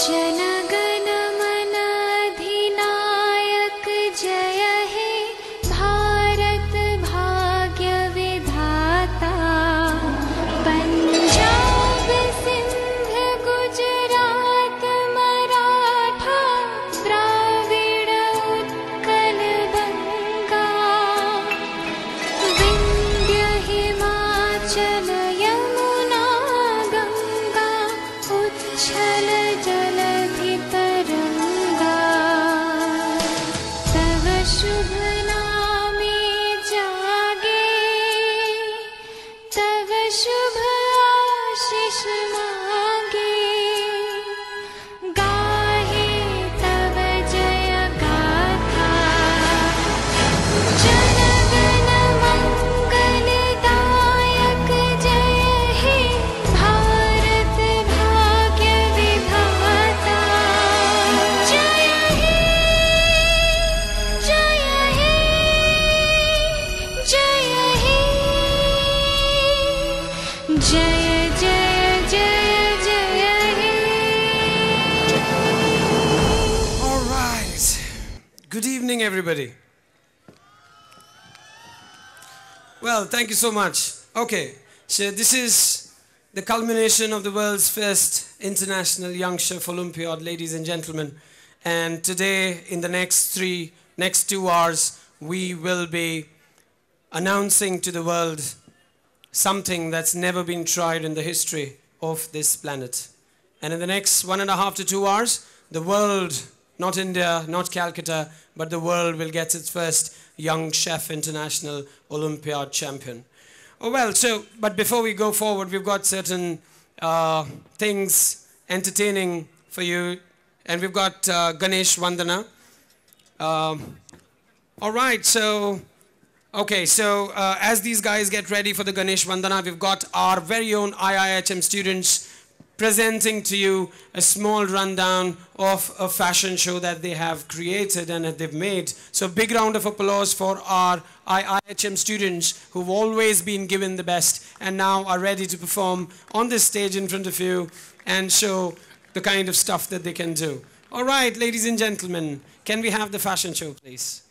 जनगण मन अधिनायक जय हे भारत भाग्य विधाता पंजाब सिंध गुजरात मराठा द्राविड़ उत्कल बंगा विंध्य हिमाचल यमुना गंगा उच्छल जलधि तरंगा तव शुभ नामे जागे तव शुभ आशीष मांगे गाहे तव जय गाथा जनगण मंगलदायक जय हे भारत भाग्य विधाता जय हे जय हे जय हे जय जय जय जय हे All right. Good evening, everybody. Well, thank you so much. Okay, so this is the culmination of the world's first international Young Chef Olympiad, ladies and gentlemen. And today, in the next 2 hours, we will be announcing to the world something that's never been tried in the history of this planet. And in the next 1.5 to 2 hours, the world, not India, not Calcutta, but the world will get its first Young Chef International Olympiad champion. Oh well, but before we go forward, we've got certain things entertaining for you. And we've got Ganesh Vandana. All right, as these guys get ready for the Ganesh Vandana, we've got our very own IIHM students presenting to you a small rundown of a fashion show that they have created and that they've made. So big round of applause for our IIHM students who've always been given the best and now are ready to perform on this stage in front of you and show the kind of stuff that they can do. All right, ladies and gentlemen, can we have the fashion show, please?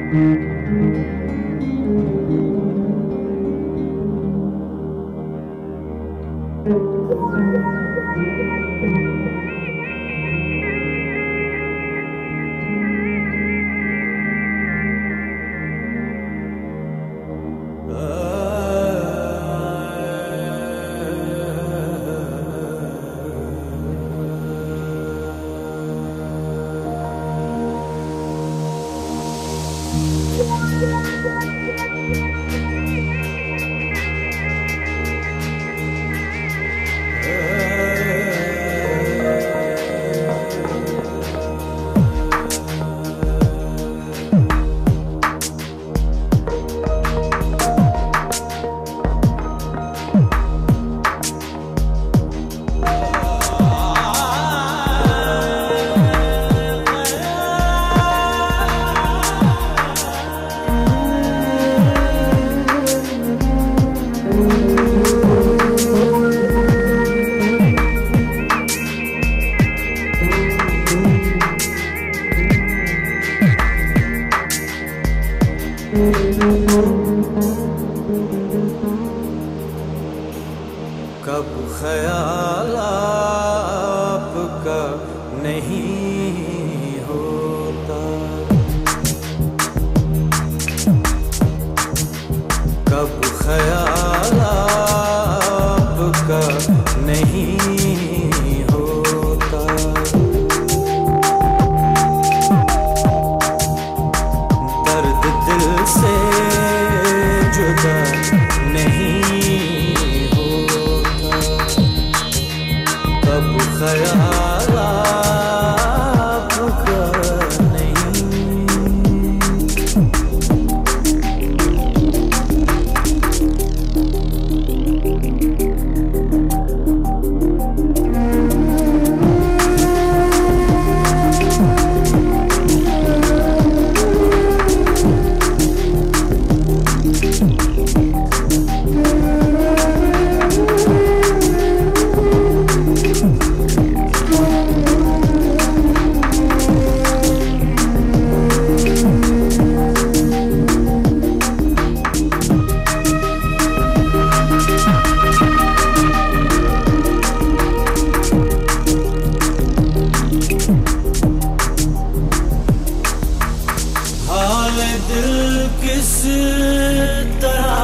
कब ख्याल आपका नहीं होता, कब ख्याल आपका नहीं होता, दर्द दिल से जुदा नहीं होता, कब ख्याल आपका नहीं। हाल दिल किस तरह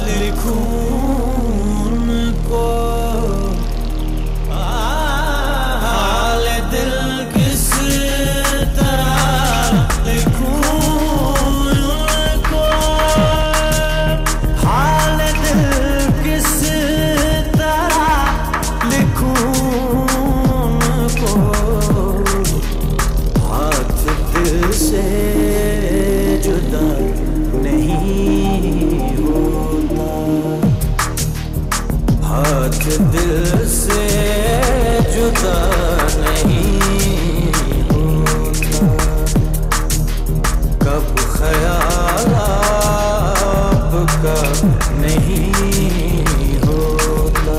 लिखूं उनको, हाल दिल किस तरह लिखूं उनको, हाल दिल किस तरह लिखूं उनको, हाथ दिल से जुदा नहीं होता, हाथ दिल से जुदा नहीं होता, कब ख्याल आपका नहीं होता।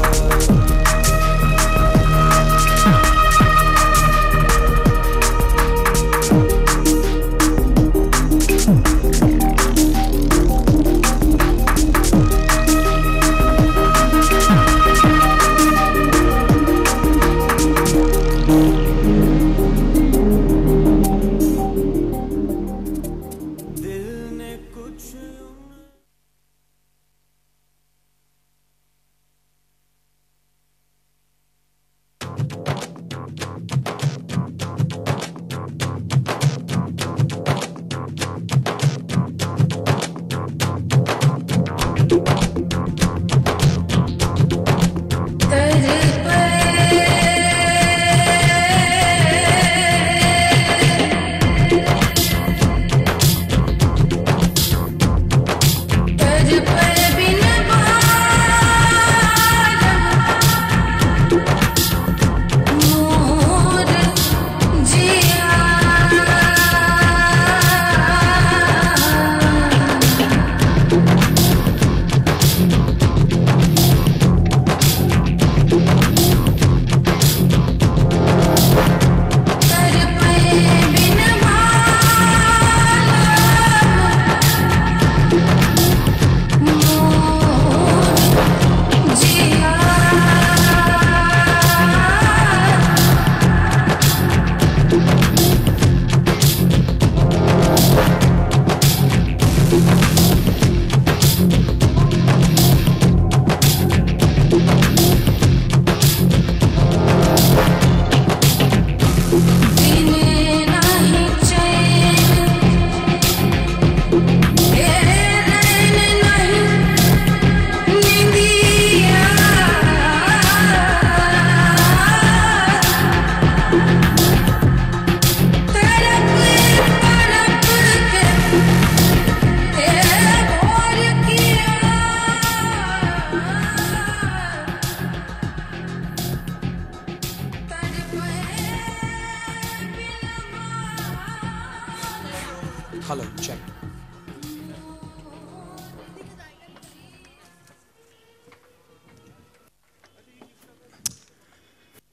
Hello, check.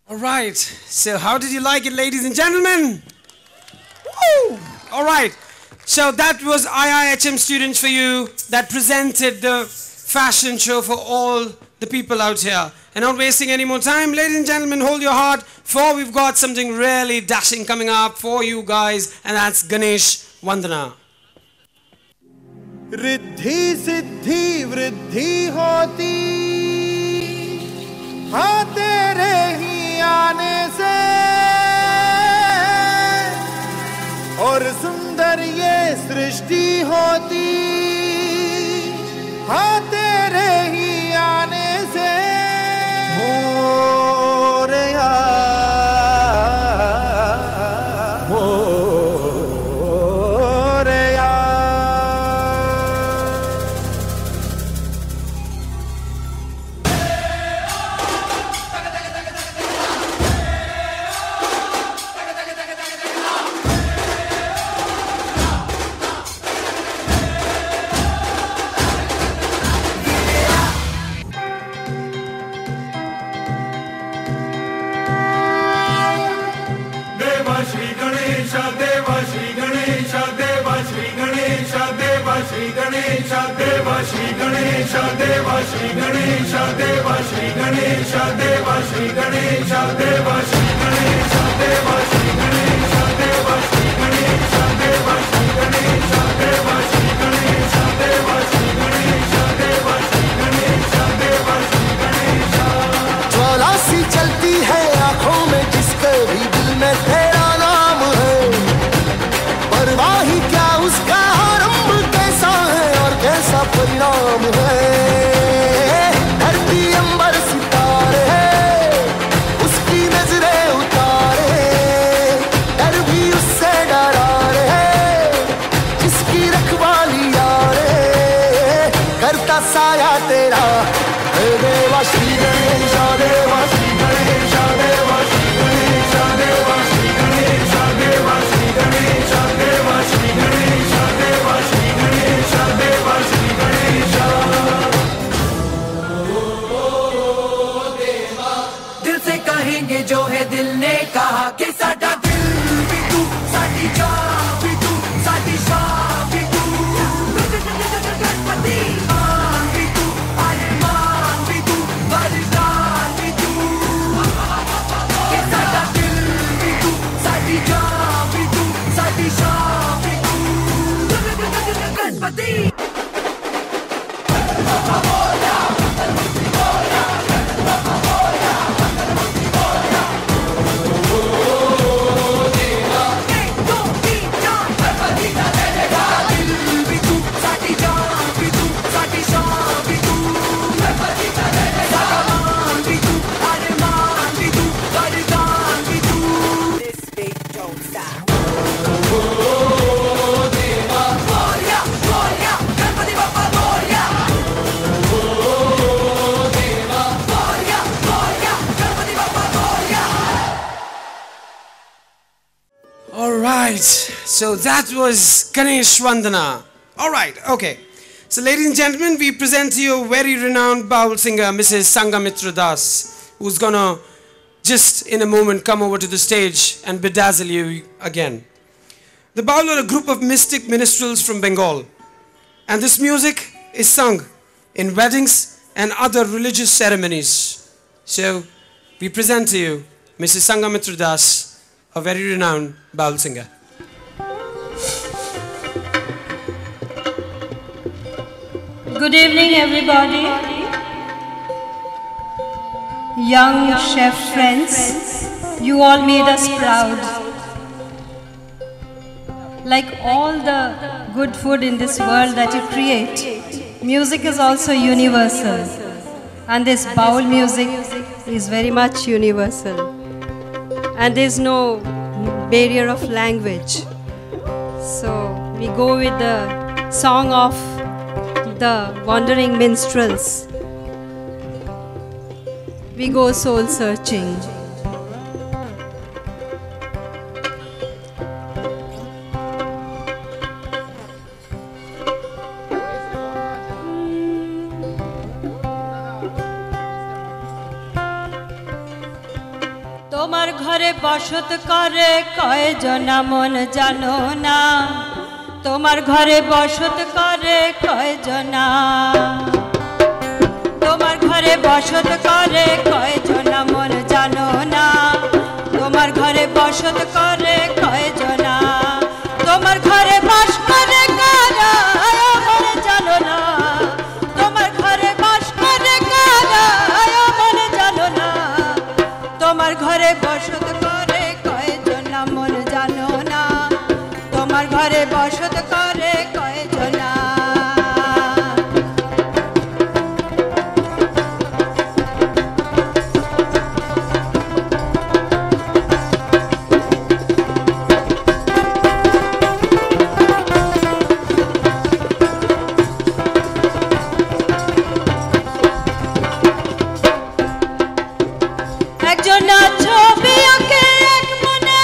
All right, so how did you like it, ladies and gentlemen? Woo! All right, so that was IIHM students for you that presented the fashion show for all the people out here. And not wasting any more time, ladies and gentlemen, hold your heart, for we've got something really dashing coming up for you guys, and that's Ganesh Vandana. Riddhi Siddhi वृद्धि होती हाँ तेरे ही आने से और सुंदर ये सृष्टि होती हाँ तेरे ही आने से मोरया ज्वाला सी चलती है आंखों में जिसके भी दिल में तेरा नाम है परवाही क्या उसका आरंभ कैसा है और कैसा परिणाम है धरती अंबर सितारे उसकी नजरें उतारे डर भी उससे डरा रे जिसकी रखवाली यारे करता साया तेरा देवा श्री गणेश देवा श्री गणेश देवा श्री गणेश देवा श्री गणेश देवा श्री गणेश देवा श्री गणेश देवा श्री गणेश देवा श्री गणेश दिल से कहेंगे जो है दिल ने कहा कि साडा दिल भी तू साडी जान भी तू साडी शान भी तू गणपति मान भी तू अरमान भी तू वरदान भी तू कि साडा दिल भी तू साडी जान भी तू साडी शान भी तू Ganpati Alright, so that was Ganesh Vandana. Alright, okay. So ladies and gentlemen, we present to you a very renowned bowl singer, Mrs. Sangamitra Das, who's gonna just in a moment come over to the stage and bedazzle you again. The bowl are a group of mystic minstrels from Bengal, and this music is sung in weddings and other religious ceremonies. So we present to you Mrs. Sangamitra Das, a very renowned bowl singer. Good evening, everybody. Young chef friends, you all made us proud. Like all the good food in this world that you create, music is also universal. And this bowl music is very much universal. And there's no barrier of language. So we go with the song of the wandering minstrels. We go soul searching. ঘরে বসত করে কয়জনা মন জানো না তোমার ঘরে বসত করে কয়জনা তোমার ঘরে বসত করে কয়জনা মন জানো না তোমার ঘরে বসত করে কয়জনা তোমার ঘরে বাস করে কারা মন জানো না তোমার ঘরে বাস করে কারা মন জানো না তোমার ঘরে বসত করে কয়জনা মন জানো না তোমার ঘরে বসত করে কয়জনা একজনা ছবি আঁকে এক মনে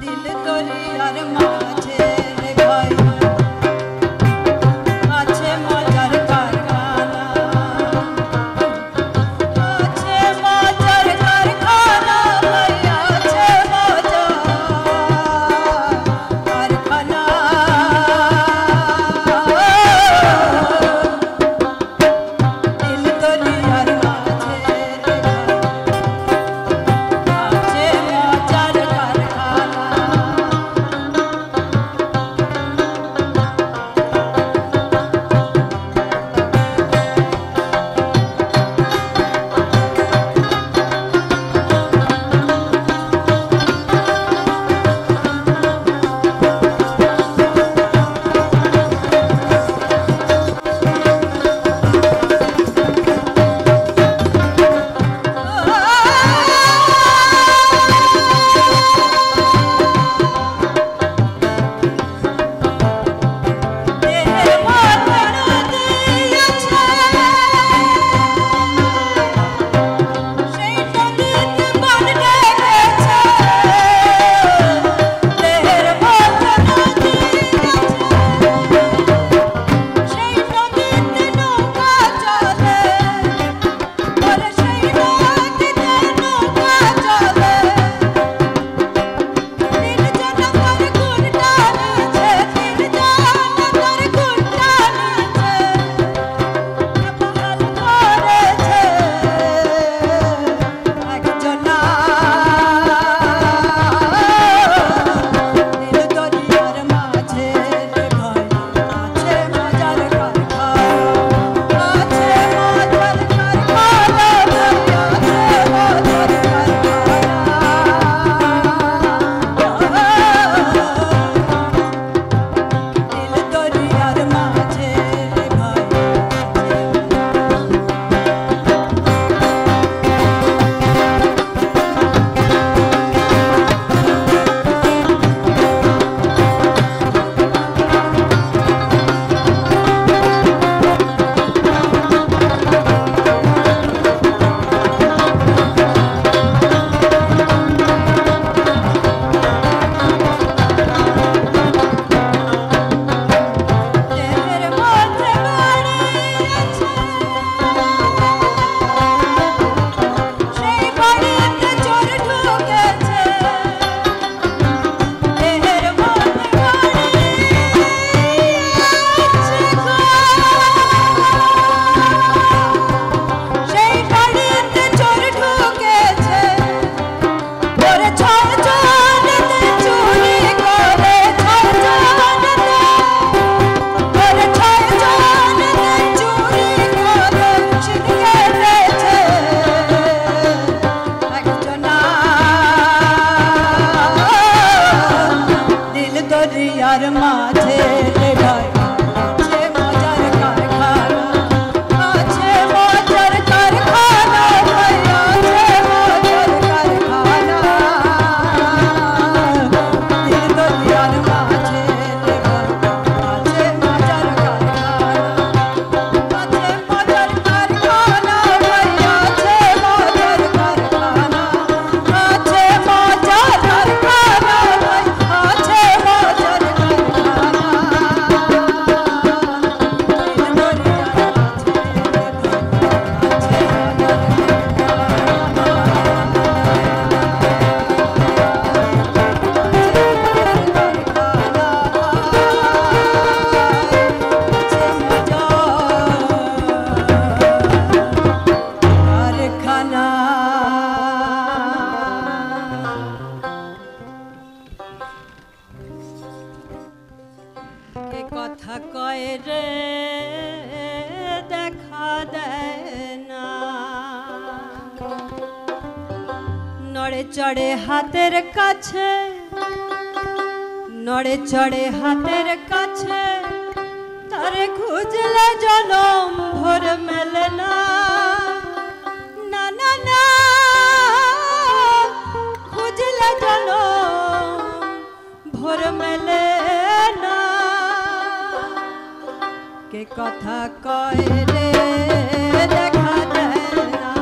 दिल दरियार माझे रे भाई আছে মজার কারখানা আছে মজার কারখানা ভাই আছে মজার কারখানা দিল দরিয়ার মাঝে রে ভাই আছে মজার চড়ে হাতের কাছে নড়ে চড়ে হাতের কাছে তারে খুঁজলে জনম ভোর মেলে না না না না খুঁজলে জনম ভোর মেলে না কে কথা কয় রে দেখা দেয় না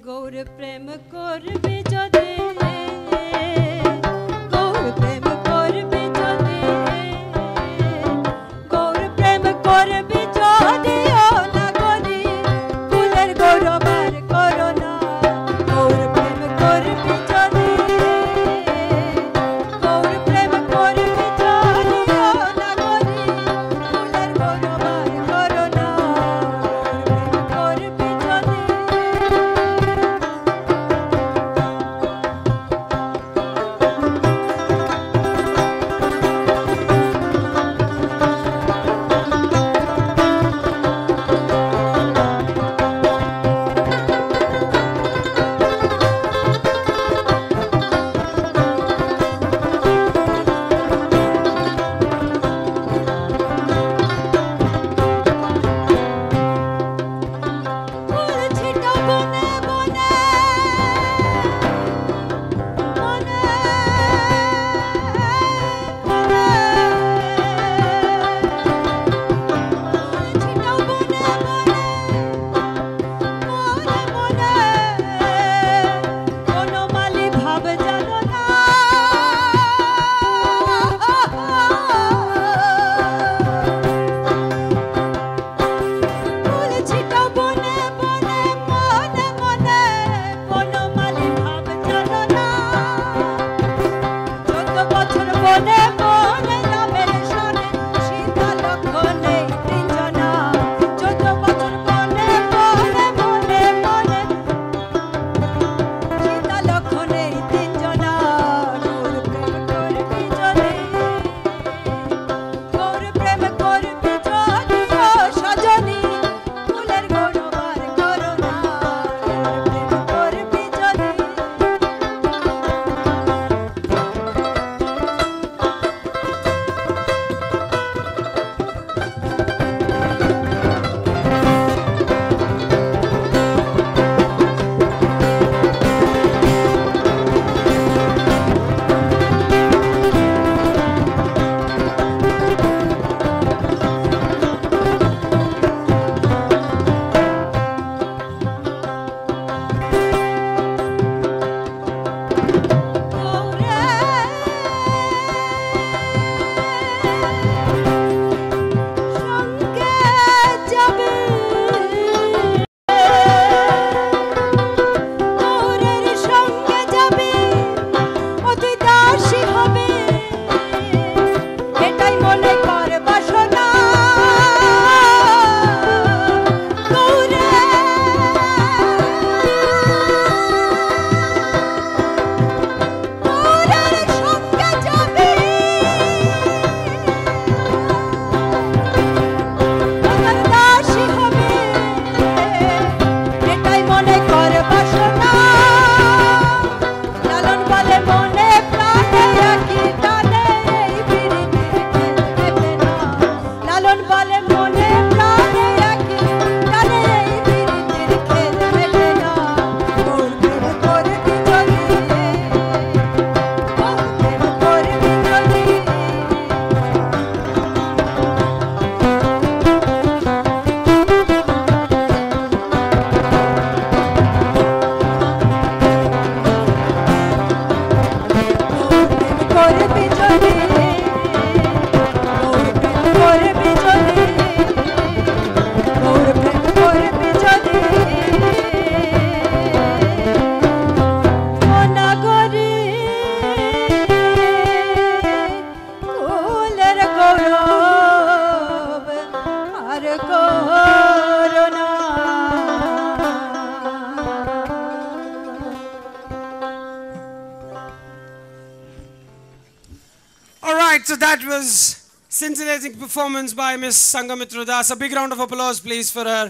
গৌর প্রেম করবে যদি গৌর প্রেম করবে যদি গৌর প্রেম করবে যদি ও নাগরি ফুলের গৌরবার করোনা গৌর প্রেম করবে যদি গৌর প্রেম করবে যদি ও নাগরি ফুলের গৌরবার করোনা গৌর প্রেম করবে ফুল ছিটা বনে বনে বনে ফুল ছিটা বনে বনে বনে কোনো মালি ভাব জানো না ফুল ছিটা বনে বনে মনে মনে কোনো মালি ভাব জানো না 14 বছর বনে বনে নামের শোনে সীতা লক্ষণে তিনজনা 14 বছর বনে বনে মনে মনে সীতা লক্ষণে তিনজনা গৌর প্রেম করবি যদি ও সজনী ফুলের গৌরবার করোনা গৌর প্রেম করবি যদি সঙ্গে যাবে গৌরের সঙ্গে যাবে ও তুই দাসী হবে এটাই মনে কর বাসনা গৌরে গৌরের সঙ্গে যাবে আমার দাসী হবে এটাই মনে কর বাসনা লালন বলে মনে প্রাণে রাখি টানে এই বিরিতির খেতে না লালন বলে মনে প্রাণে রাখি টানে এই বিরিতির খেতে না গৌর প্রেম করবি যদি গৌর প্রেম করবি যদি করবি যদি গৌর প্রেম করবি যদি গৌর প্রেম করবি যদি ও নাগরি ফুলের গৌরব আর corona All right, so that was scintillating performance by Miss Sangamitra Das. A big round of applause, please, for her.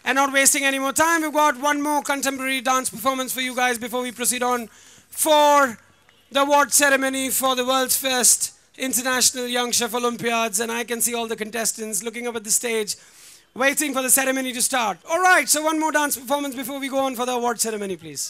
And not wasting any more time, we've got one more contemporary dance performance for you guys before we proceed on for the award ceremony for the world's first international Young Chef Olympiads. And I can see all the contestants looking up at the stage, waiting for the ceremony to start. All right, so one more dance performance before we go on for the award ceremony, please.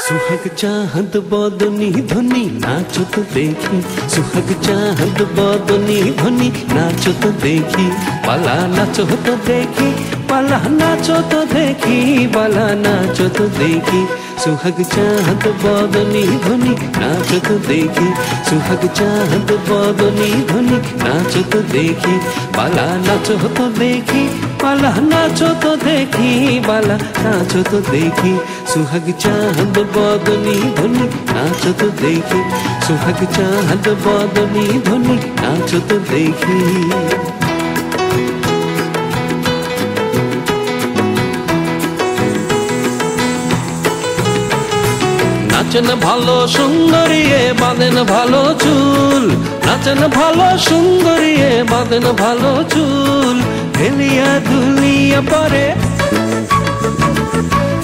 सुहाग चाहत बदनी ध्वनि नाचो तो देखी सुहाग चाहत बदनी ध्वनि नाचो तो देखी बाला नाचो तो देखी बाला नाचो तो देखी बाला नाचो तो देखी सुहाग चाहत बदनी ध्वनि नाचो तो देखी सुहाग चाहत बदनी ध्वनि नाचो तो देखी बाला नाचो तो देखी बाला नाचो तो देखी बाला नाचो तो देखी सुहाग चाहत बदनी ध्वनि नाचो तो देखी सुहाग चाहत बदनी ध्वनि नाचो तो देखी नाचन भालो सुंदरिये बाँधेन भालो चूल नाचन भालो सुंदरिये बाँधेन भालो चूल हेलिया दुलिया परे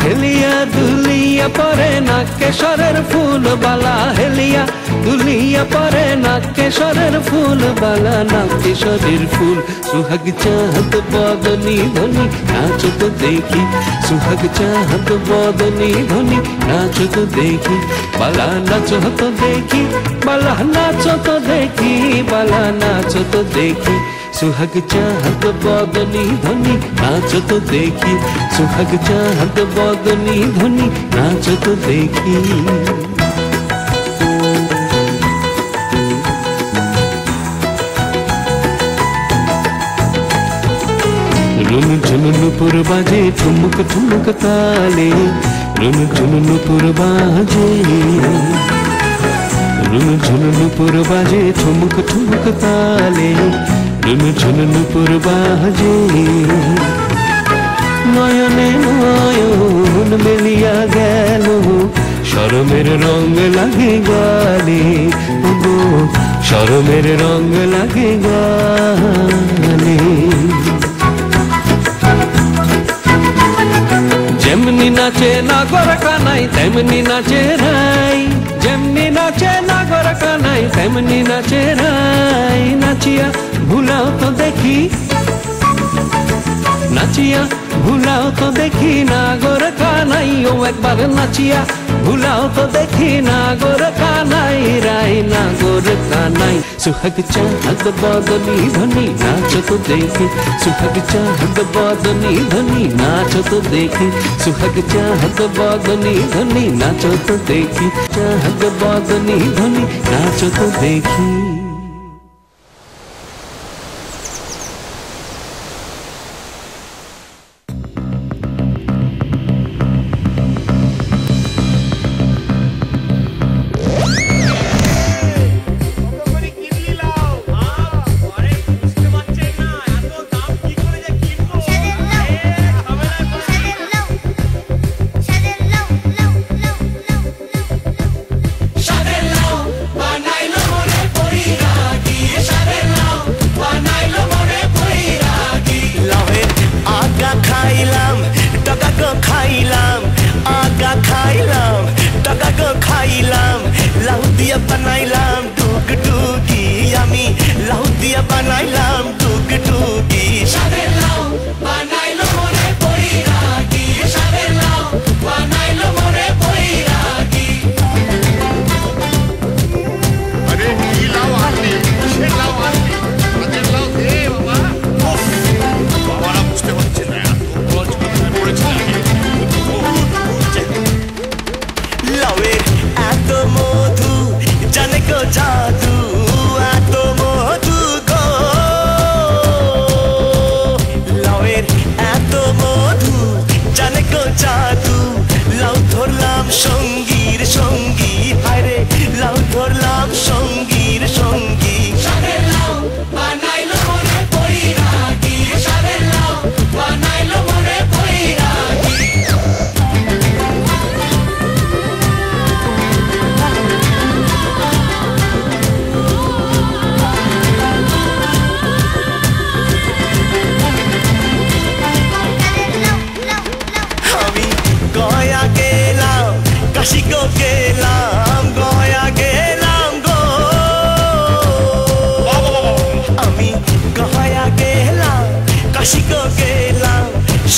हेलिया दुलिया परे नाकेश्वरेर फूल बाला हेलिया दुलिया परे नाकेश्वरेर फूल बाला नाकेश्वरेर फूल सुहाग चाहत बदनी ध्वनि नाचो तो देखी सुहाग चाहत बदनी ध्वनि नाचो तो देखी बाला नाचो तो देखी बाला नाचो तो देखी बाला नाचो तो देखी सुहाग चाहत बदनी ध्वनि नाचो तो देखी सुहाग चाहत बदनी ध्वनि नाचो तो देखी रुनु झुनु पुर बाजे ठुमुक ठुमुक ताले रुनु झुनु पुर बाजे रुनु झुनु पुर बाजे ठुमुक ठुमुक ताले रुनु झुनु पुर बाजे नयने नयन मिलिया गेल शरमेर रंग लागे गाले गो शरमेर रंग लागे गाले जेमनी नाचे नागर कानाई तेमनी नाचे राई जेमनी नाचे नागर कानाई तेमनी नाचे राई नाचिया भुलाओ तो देखी नाचिया भुलाओ तो देखी नागर कानाई ओ एक बार नाचिया भुलाओ तो देखी नागर कानाई राई नागर कानाई सुहाग चाहत बदनी ध्वनि नाचो तो देखी सुहाग चाहत बदनी ध्वनि नाचो तो देखी सुहाग चाहत बदनी ध्वनि नाचो तो देखी चाहत बदनी ध्वनि नाचो तो देखी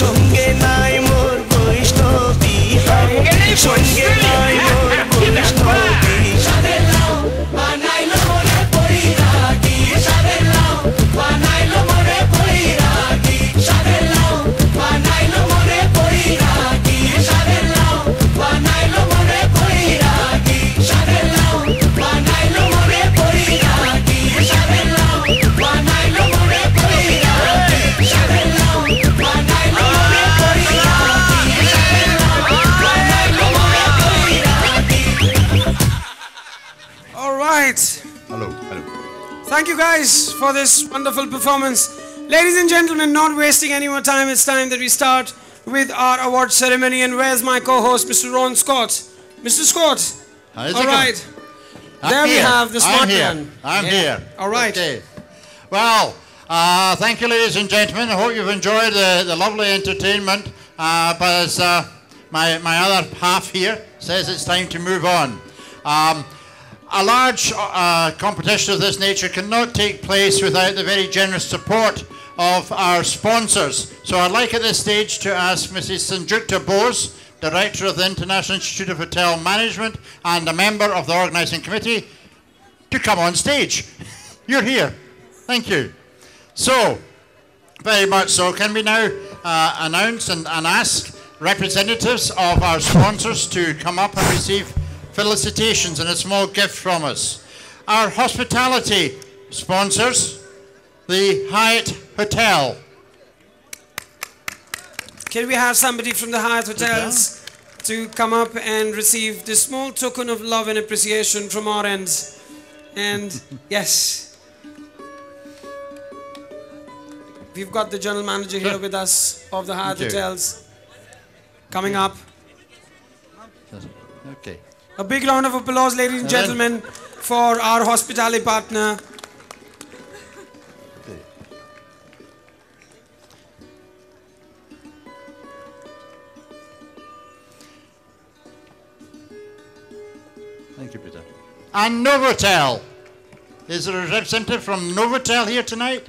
সঙ্গে নাই মোর বৈষ্ণবী সঙ্গে নাই Thank you guys for this wonderful performance. Ladies and gentlemen, not wasting any more time, it's time that we start with our award ceremony. And where's my co-host, Mr. Ron Scott? Mr. Scott. How's it all going? right. There we have the smart man. I'm here. All right. Okay. Well, thank you, ladies and gentlemen. I hope you've enjoyed the lovely entertainment. But as my other half here says, it's time to move on. A large competition of this nature cannot take place without the very generous support of our sponsors. So I'd like at this stage to ask Mrs. Sanjukta Bose, Director of the International Institute of Hotel Management and a member of the organising committee, to come on stage. You're here. Thank you. So, very much so. Can we now announce and ask representatives of our sponsors to come up and receive felicitations and a small gift from us. Our hospitality sponsors, the Hyatt Hotel. Can we have somebody from the Hyatt Hotels to come up and receive this small token of love and appreciation from our end? And yes, we've got the general manager here with us of the Hyatt Hotels coming up. Okay. A big round of applause, ladies and gentlemen, for our hospitality partner. Thank you, Peter. And Novotel. Is there a representative from Novotel here tonight?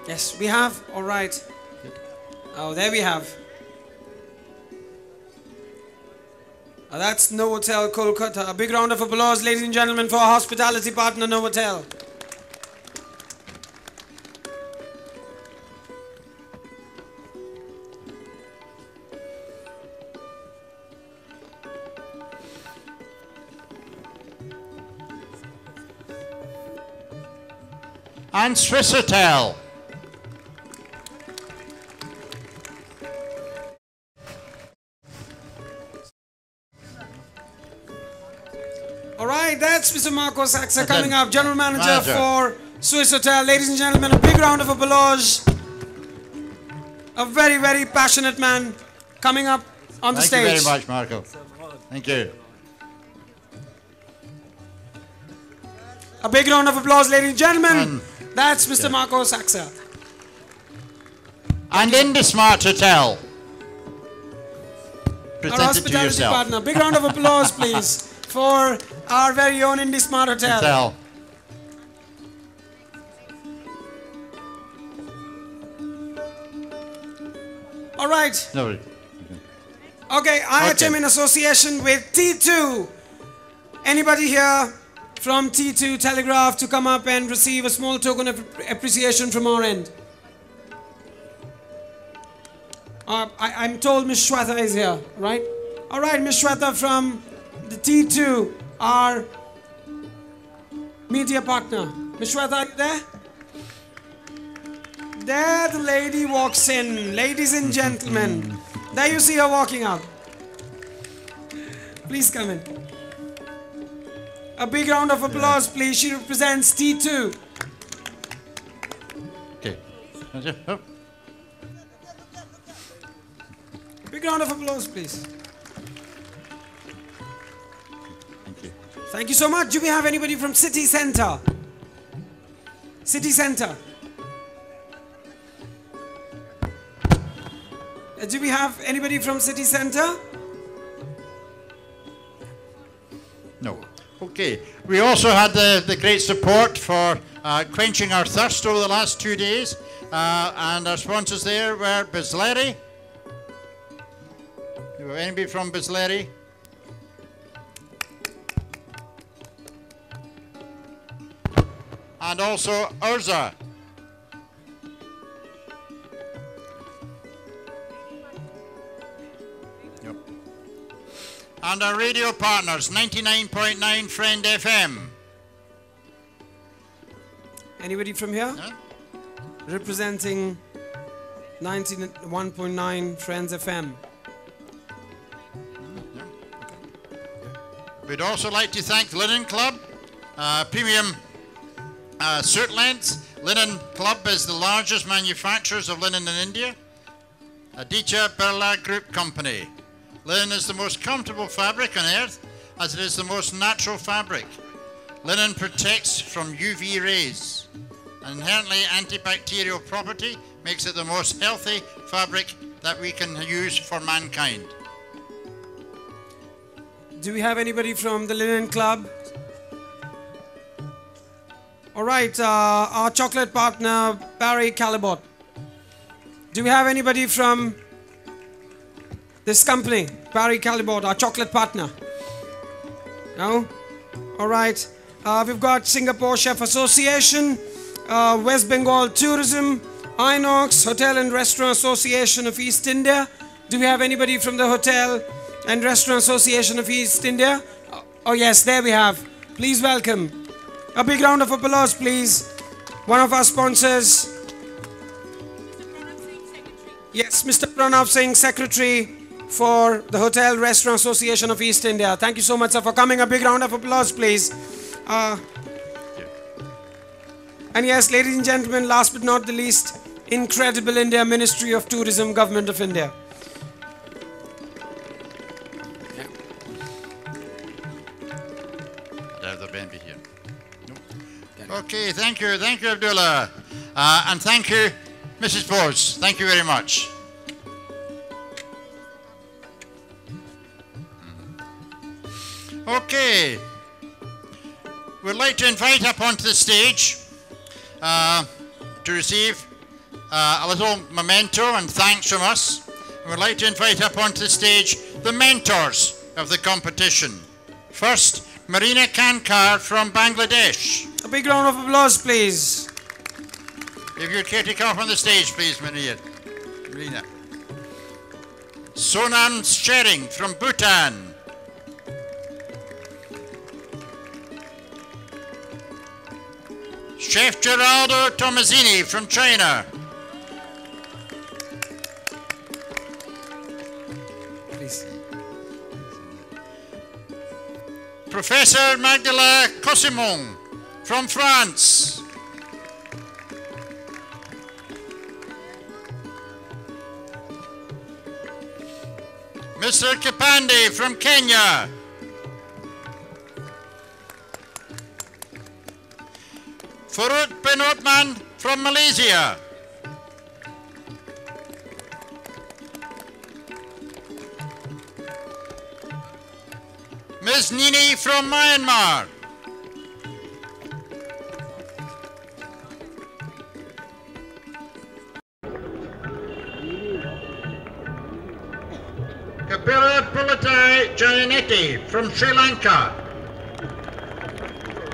Yes, we have. All right. Oh, there we have. That's Novotel Kolkata. A big round of applause, ladies and gentlemen, for our hospitality partner, Novotel. And Swiss Hotel. All right, that's Mr. Marco Saxa coming up, General Manager for Swiss Hotel. Ladies and gentlemen, a big round of applause. A very, very passionate man coming up on the stage. Thank you very much, Marco. Thank you. A big round of applause, ladies and gentlemen. That's Mr. Marco Saxa. And Indismart Hotel. Our Present it to hospitality yourself. partner. Big round of applause, please, for our very own Indismart Hotel. All right. No. Okay, IHM in association with T2. Anybody here from T2 Telegraph to come up and receive a small token of appreciation from our end? I'm told Ms. Shweta is here, right? All right, Ms. Shweta from the T2, our media partner. Ms. Shweta, are you there? There the lady walks in, ladies and gentlemen. There you see her walking up. Please come in. A big round of applause, please. She represents T2. Okay. Big round of applause, please. Thank you. Thank you so much. Do we have anybody from City Center? City Center. Do we have anybody from City Center? No. Okay. We also had the great support for quenching our thirst over the last 2 days. And our sponsors there were Bisleri. Do we have anybody from Bisleri? And also Urza. Yep. And our radio partners, 99.9 Friend FM. Anybody from here? Huh? Representing 91.9 Friends FM. We'd also like to thank the Linen Club, Premium Suit Lengths. Linen Club is the largest manufacturers of linen in India. Aditya Birla Group Company. Linen is the most comfortable fabric on earth, as it is the most natural fabric. Linen protects from UV rays. An inherently antibacterial property makes it the most healthy fabric that we can use for mankind. Do we have anybody from the Linen Club? All right, our chocolate partner, Barry Calibot. Do we have anybody from this company, Barry Calibot, our chocolate partner? No? All right. We've got Singapore Chef Association, West Bengal Tourism, Inox, Hotel and Restaurant Association of East India. Do we have anybody from the Hotel and Restaurant Association of East India? Oh yes, there we have. Please welcome. A big round of applause, please. One of our sponsors. Yes, Mr. Pranav Singh, Secretary for the Hotel Restaurant Association of East India. Thank you so much, sir, for coming. A big round of applause, please. And yes, ladies and gentlemen, last but not the least, Incredible India Ministry of Tourism, Government of India. Okay, thank you, Abdullah. And thank you, Mrs. Bose. Thank you very much. Okay, we'd like to invite up onto the stage to receive a little memento and thanks from us. We'd like to invite up onto the stage the mentors of the competition. First, Marina Kankar from Bangladesh. A big round of applause, please. If you'd care to come up on the stage, please, Marina. Sonam Shering from Bhutan. Chef Geraldo Tomazini from China. Please. Professor Magdala Cosimon from France. Mr. Kipande from Kenya. Furut Penotman from Malaysia. Ms. Nini from Myanmar. Kapila Pulatai Jayanetti from Sri Lanka.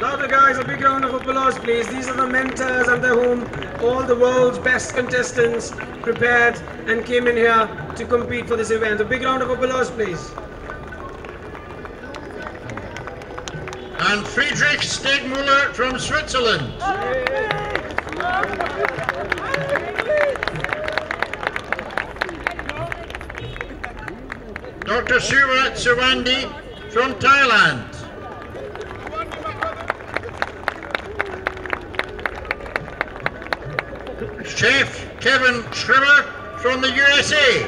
Louder, guys, a big round of applause, please. These are the mentors under whom all the world's best contestants prepared and came in here to compete for this event. A big round of applause, please. And Friedrich Stegmuller from Switzerland. Dr. Surat Suwandi from Thailand. Chef Kevin Schrimmer from the USA.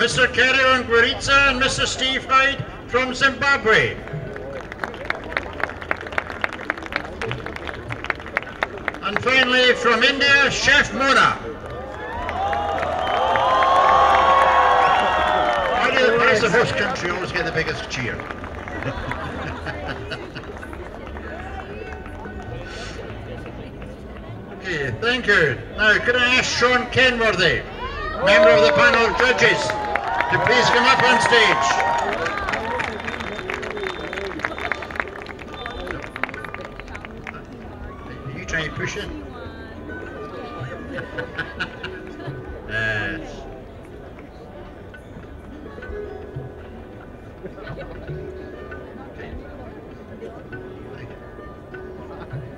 Mr. Karion Gwiritsa and Mr. Steve Hyde from Zimbabwe. And finally from India, Chef Mona. Why does the host country always get the biggest cheer? Okay, thank you. Now, could I ask Sean Kenworthy, member of the panel of judges, to please come up on stage? Are you trying to push it? Yes.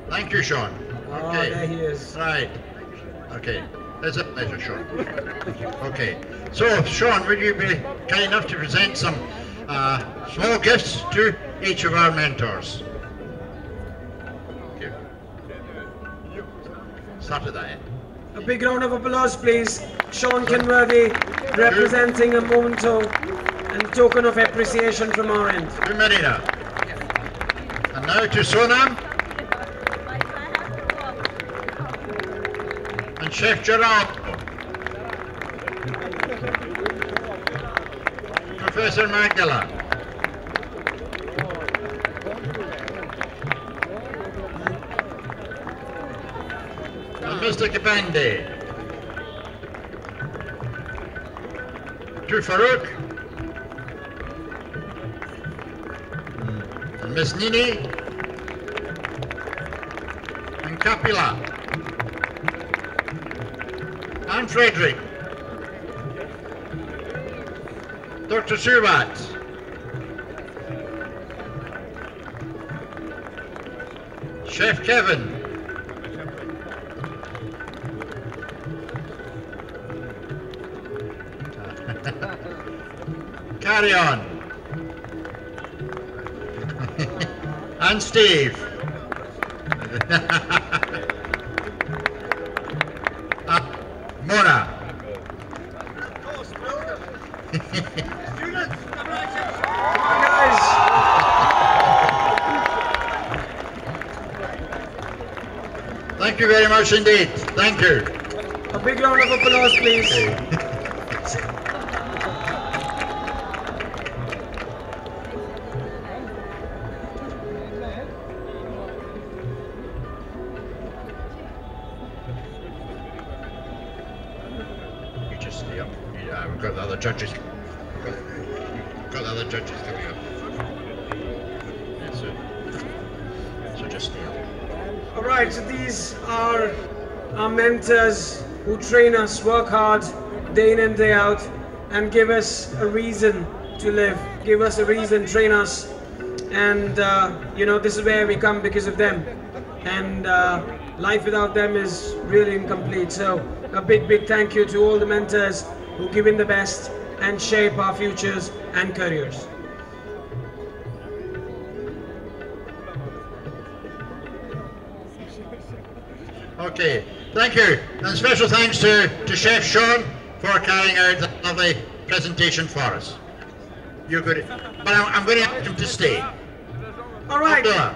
Thank you, Sean. Oh, Okay. there he is. Right. Okay. It's a pleasure, Sean. Okay, so Sean, would you be kind enough to present some small gifts to each of our mentors? Okay. Start at that end. A big round of applause, please. Sean Kenworthy, representing a memento and token of appreciation from our end. To Marina. And now to Sonam. And Chef Gerald. Professor Magdala. And Mr. Kabandi. To Farouk. And Miss Nini. And Kapila. And Frederick. Dr. Subat. Chef Kevin. Carry on. And Steve. Mona. Guys, Thank you very much indeed. Thank you. a big round of applause, please. You just stay up. Yeah, we've got the other judges. We've got the other judges coming up. Yeah, so just stay up. All right, so these are our mentors who train us, work hard day in and day out, and give us a reason to live, give us a reason, train us. And, you know, this is where we come because of them. And life without them is really incomplete. So a big, big thank you to all the mentors who give in the best and shape our futures and careers. Okay, thank you. And special thanks to Chef Sean for carrying out that lovely presentation for us. You're good. But I'm going to ask him to stay. All right. Abdullah.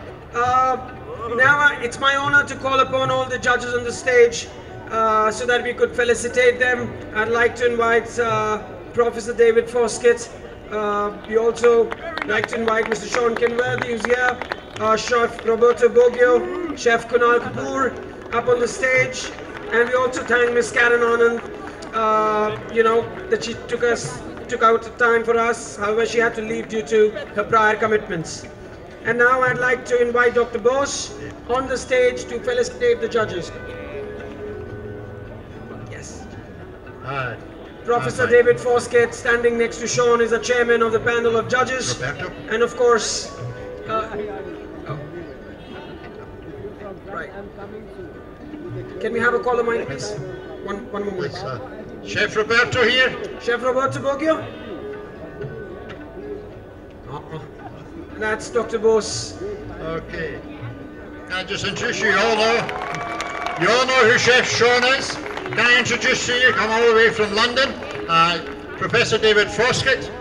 Now it's my honor to call upon all the judges on the stage so that we could felicitate them. I'd like to invite Professor David Foskett. We also like to invite Mr. Sean Kenworthy, who's here, Chef Roberto Boggio, Chef Kunal Kapoor up on the stage, and we also thank Miss Karen Anand, you know, that she took out time for us. However, she had to leave due to her prior commitments. And now I'd like to invite Dr. Bose on the stage to felicitate the judges. Yes. Professor David Foskett, standing next to Sean, is the chairman of the panel of judges. Roberto. And of course, right. Can we have a caller mic, please? One moment. Chef Roberto here. Chef Roberto Boggio. That's Dr. Bose. Okay. Can I just introduce you? You all know who Chef Sean is. Can I introduce to you, come all the way from London, Professor David Foskett.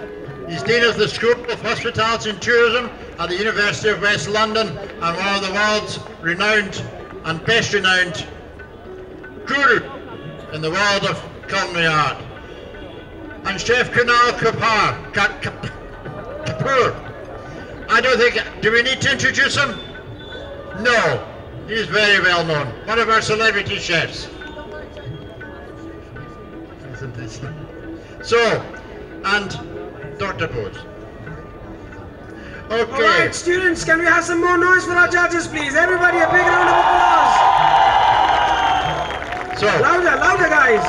He's Dean of the School of Hospitality and Tourism at the University of West London and one of the world's renowned and best renowned guru in the world of culinary art. And Chef Kunal Kapoor. I don't think, do we need to introduce him? No, he's very well known. One of our celebrity chefs. So, and Dr. Bose. Okay. All right, students, can we have some more noise for our judges, please? Everybody, a big round of applause. So, Louder, guys.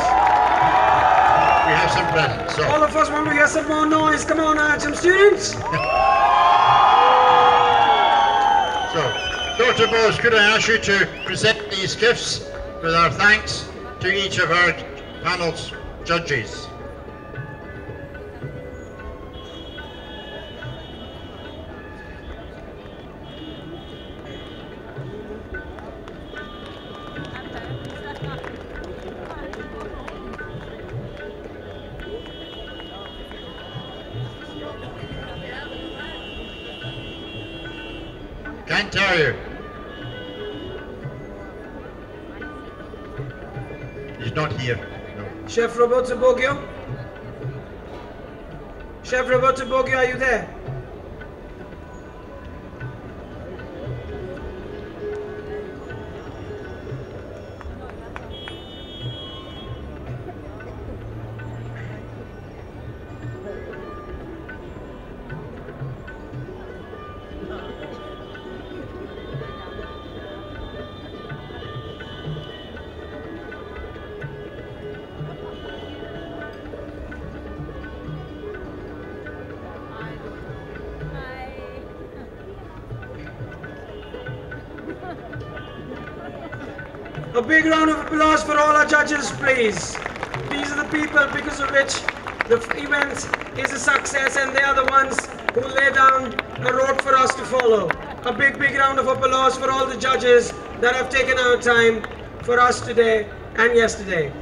we have some presents. So, All of us want to hear some more noise. Come on, some students. Dr. Bose, could I ask you to present these gifts with our thanks to each of our panel's judges. Can't tell you. He's not here. No. Chef Roberto Boggio? Chef Roberto Boggio, are you there? A big round of applause for all our judges, please. These are the people because of which the event is a success, and they are the ones who lay down a road for us to follow. A big round of applause for all the judges that have taken our time for us today and yesterday.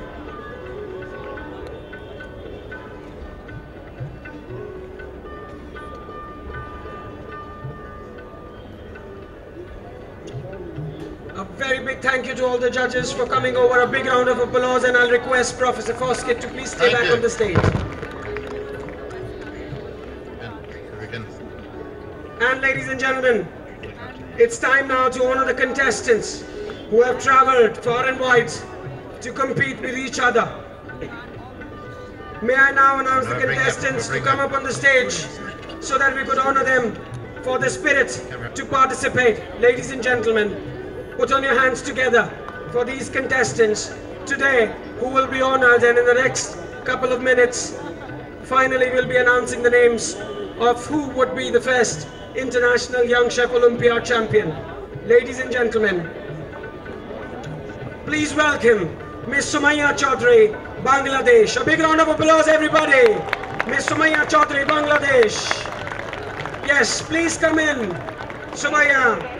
A very big thank you to all the judges for coming over. A big round of applause, and I'll request Professor Foskett to please stay back on the stage. And ladies and gentlemen, it's time now to honor the contestants who have traveled far and wide to compete with each other. May I now announce the contestants to come up on the stage so that we could honor them for the spirit to participate. Ladies and gentlemen, put on your hands together for these contestants today who will be honored, and in the next couple of minutes, finally we'll be announcing the names of who would be the first International Young Chef Olympiad champion. Ladies and gentlemen, please welcome Miss Sumaya Chaudhary, Bangladesh. A big round of applause, everybody. Miss Sumaya Chaudhary, Bangladesh. Yes, please come in. Sumaya.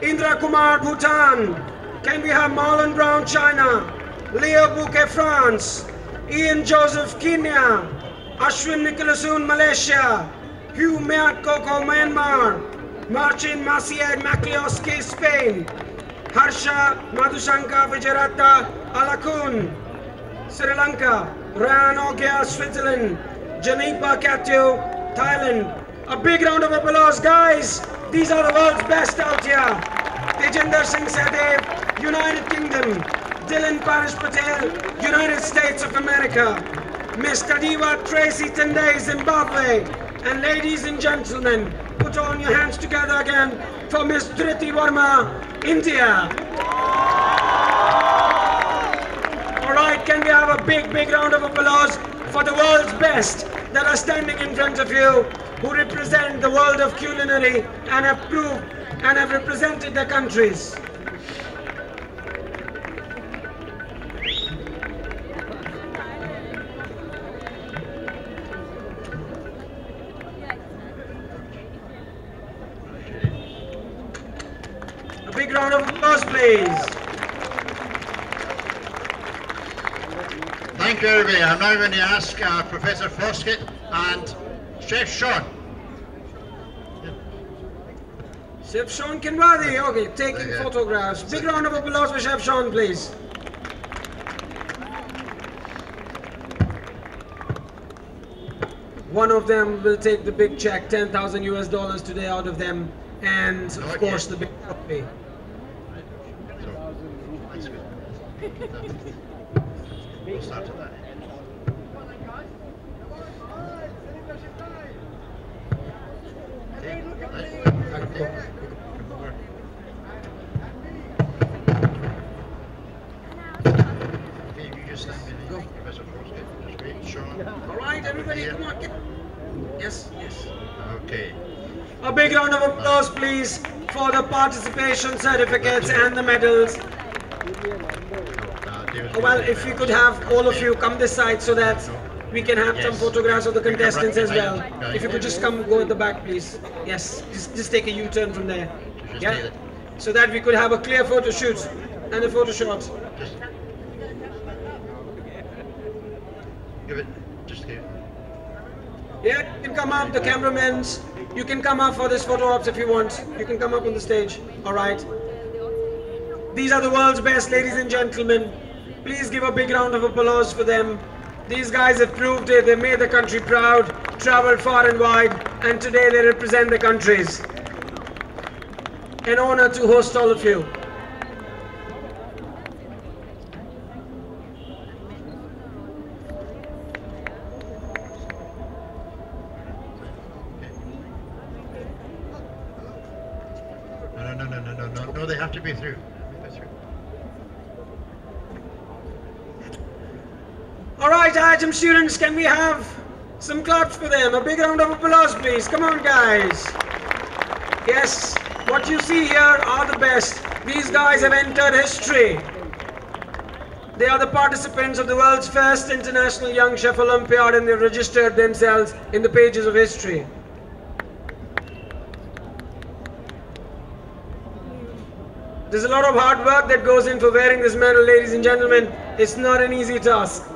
Indra Kumar, Bhutan. Can we have Marlon Brown, China? Leo Bouquet, France. Ian Joseph, Kenya. Ashwin Nicolasoon, Malaysia. Hugh Meat Koko, Myanmar. Marcin Maciej Macleoski, Spain. Harsha Madhushanka Vijayarata, Alakun, Sri Lanka. Ryan Ogia, Switzerland. Janipa Katyo, Thailand. A big round of applause, guys. These are the world's best out here. Tejinder Singh Sadev, United Kingdom. Dylan Parish Patel, United States of America. Miss Kadiva Tracy Tendai, Zimbabwe. And ladies and gentlemen, put on your hands together again for Miss Dhriti Verma, India. Alright, can we have a big round of applause for the world's best that are standing in front of you, who represent the world of culinary and have proved and have represented their countries. A big round of applause, please. Thank you, everybody. I'm now going to ask Professor Foskett and Chef Sean. Chef Sean Kinwadi, okay, taking photographs. Big round of applause for Chef Sean, please. One of them will take the big check, $10,000 US today out of them, and of course the big trophy. We'll start with that. All right, everybody, come on. Yes. Okay. A big round of applause, please, for the participation certificates and the medals. Well, if you could have all of you come this side so that we can have some photographs of the contestants as well. If you could just go at the back, please. Yes, just take a U-turn from there. Yeah, so that we could have a clear photo shoot and a photo shot. Give it, just give it. Yeah, you can come up, the cameramen. You can come up for this photo ops if you want. You can come up on the stage. All right. These are the world's best, ladies and gentlemen. Please give a big round of applause for them. These guys have proved it. They made the country proud, traveled far and wide, and today they represent the countries. An honor to host all of you. No, they have to be through. All right, IHM students, can we have some claps for them? A big round of applause, please. Come on, guys. Yes, what you see here are the best. These guys have entered history. They are the participants of the world's first international Young Chef Olympiad, and they've registered themselves in the pages of history. There's a lot of hard work that goes in for wearing this medal, ladies and gentlemen. It's not an easy task.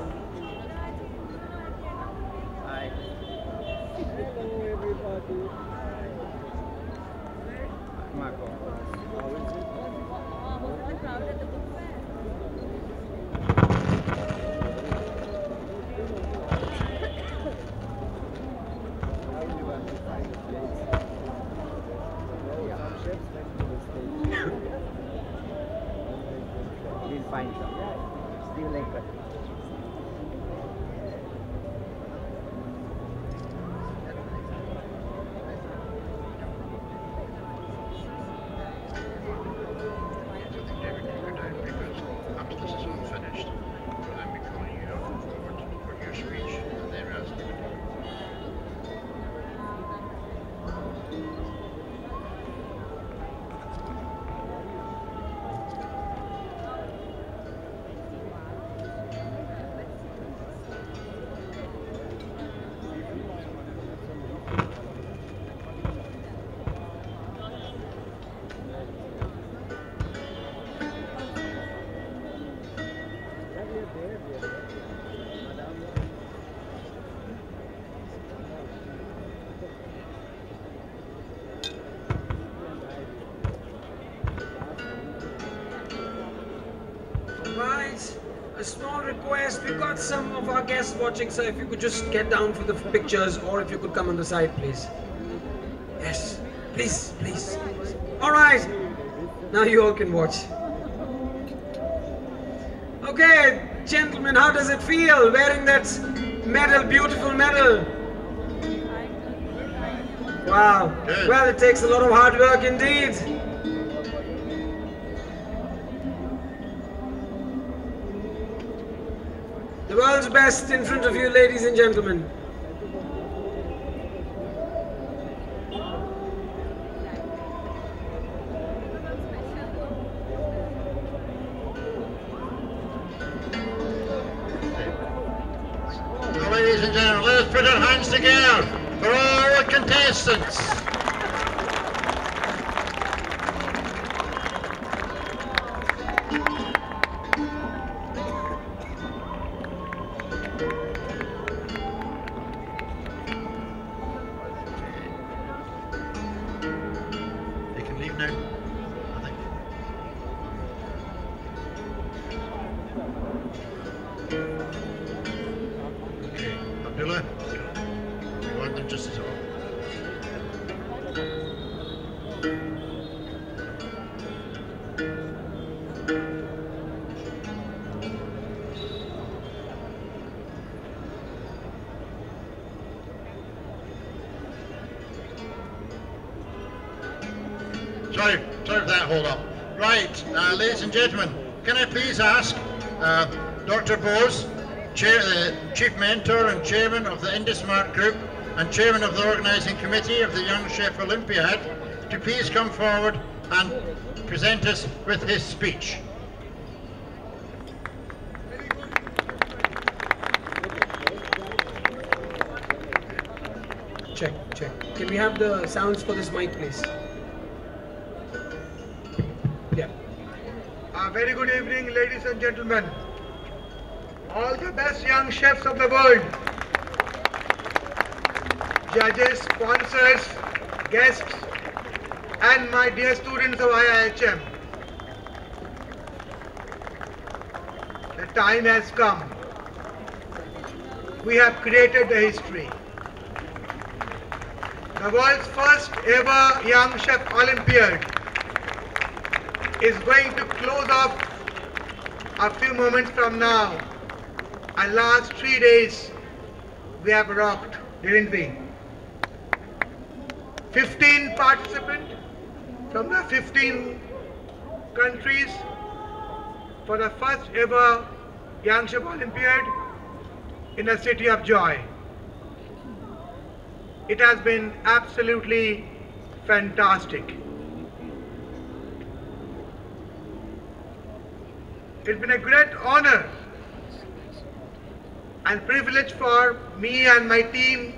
A small request, we've got some of our guests watching, so if you could just get down for the pictures, or if you could come on the side, please. Yes, please, please. All right, now you all can watch. Okay, gentlemen, how does it feel wearing that medal, beautiful medal? Wow, well, it takes a lot of hard work indeed. The world's best in front of you, ladies and gentlemen. Now, ladies and gentlemen, let us put our hands together for all the contestants. Sorry for that hold up. Right, ladies and gentlemen, can I please ask Dr. Bose, Chief Mentor and Chairman of the IndusMart Group and Chairman of the Organising Committee of the Young Chef Olympiad, to please come forward and present us with his speech. check, check. Can we have the sounds for this mic, please? Yeah. Very good evening, ladies and gentlemen. All the best young chefs of the world, judges, sponsors, guests, and my dear students of IIHM. The time has come. We have created the history. The world's first ever Young Chef Olympiad is going to close off a few moments from now. And last 3 days we have rocked, didn't we? 15 participants from the 15 countries for the first ever Young Chef Olympiad in the city of joy. It has been absolutely fantastic. It's been a great honor and privilege for me and my team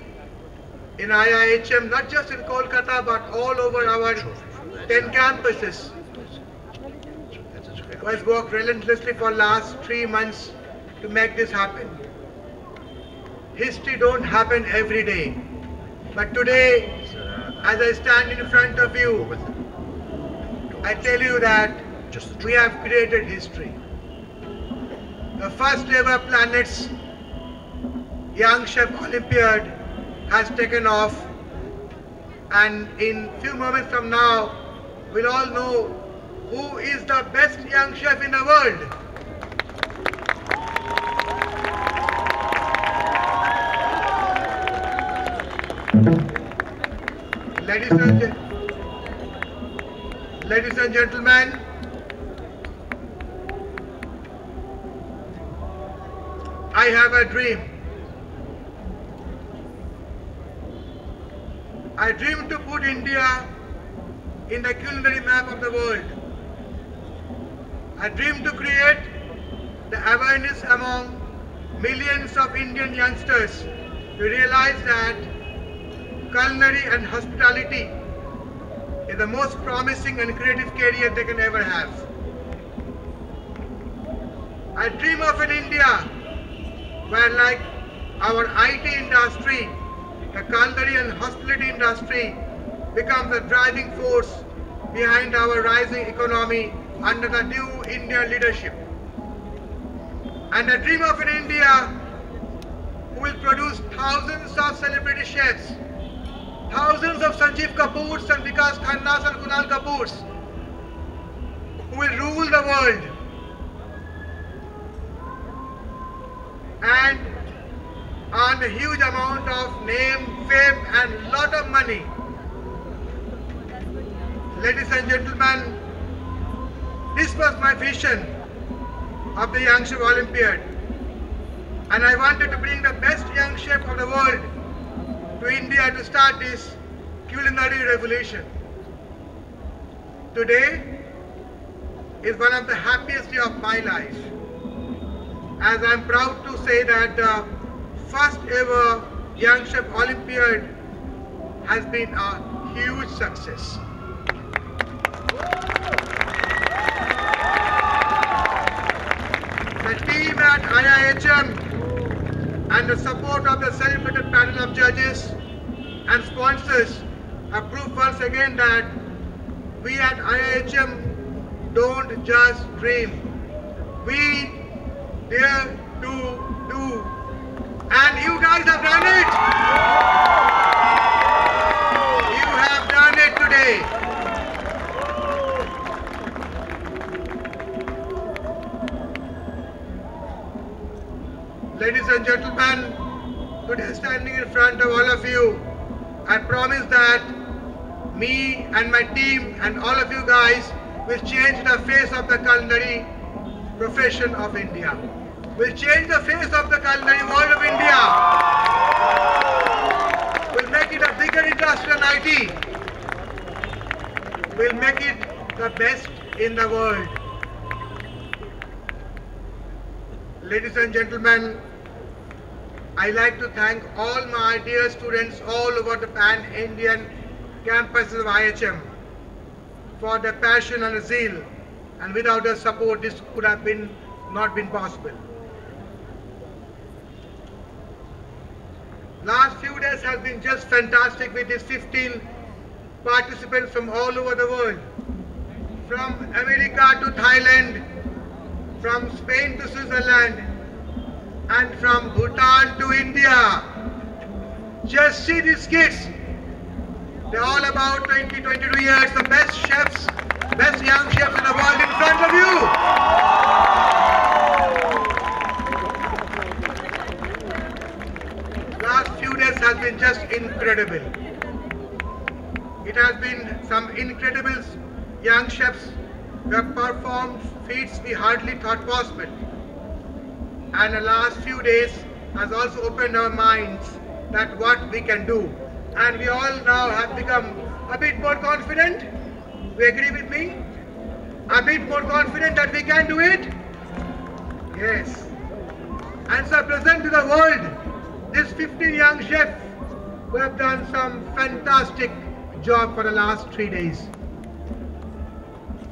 in IIHM, not just in Kolkata, but all over our 10 campuses, who has worked relentlessly for last 3 months to make this happen. History don't happen every day, but today, as I stand in front of you, I tell you that we have created history. The first ever Planet's Young Chef Olympiad has taken off, and in few moments from now, we'll all know who is the best young chef in the world. Ladies and gentlemen, I have a dream. I dream to put India in the culinary map of the world. I dream to create the awareness among millions of Indian youngsters to realize that culinary and hospitality is the most promising and creative career they can ever have. I dream of an India where, like our IT industry, the culinary and hospitality industry becomes the driving force behind our rising economy under the new Indian leadership. And I dream of an India who will produce thousands of celebrity chefs, thousands of Sanjeev Kapoors and Vikas Khannas and Kunal Kapoors, who will rule the world and earn a huge amount of name, fame and lot of money. Ladies and gentlemen, this was my vision of the Young Chef Olympiad, and I wanted to bring the best young chef of the world to India to start this culinary revolution. Today is one of the happiest days of my life, as I am proud to say that the first ever Young Chef Olympiad has been a huge success. The team at IIHM and the support of the celebrated panel of judges and sponsors have proved once again that we at IIHM don't just dream. We dare to do. And you guys have done it! You have done it today. Ladies and gentlemen, today standing in front of all of you, I promise that me and my team and all of you guys will change the face of the culinary profession of India. We'll change the face of the culinary world of India. We'll make it a bigger industry than IT. We'll make it the best in the world. Ladies and gentlemen, I like to thank all my dear students all over the pan-Indian campuses of IHM for their passion and zeal, and without their support this could have not been possible. Last few days has been just fantastic with these 15 participants from all over the world, from America to Thailand, from Spain to Switzerland, and from Bhutan to India. Just see these kids. They're all about 20, 22 years, the best chefs, best young chefs in the world in front of you. Last few days has been just incredible. It has been some incredible young chefs who have performed feats we hardly thought possible. And the last few days has also opened our minds that what we can do. And we all now have become a bit more confident. You agree with me? A bit more confident that we can do it? Yes. And so I present to the world these 15 young chefs who have done some fantastic job for the last 3 days.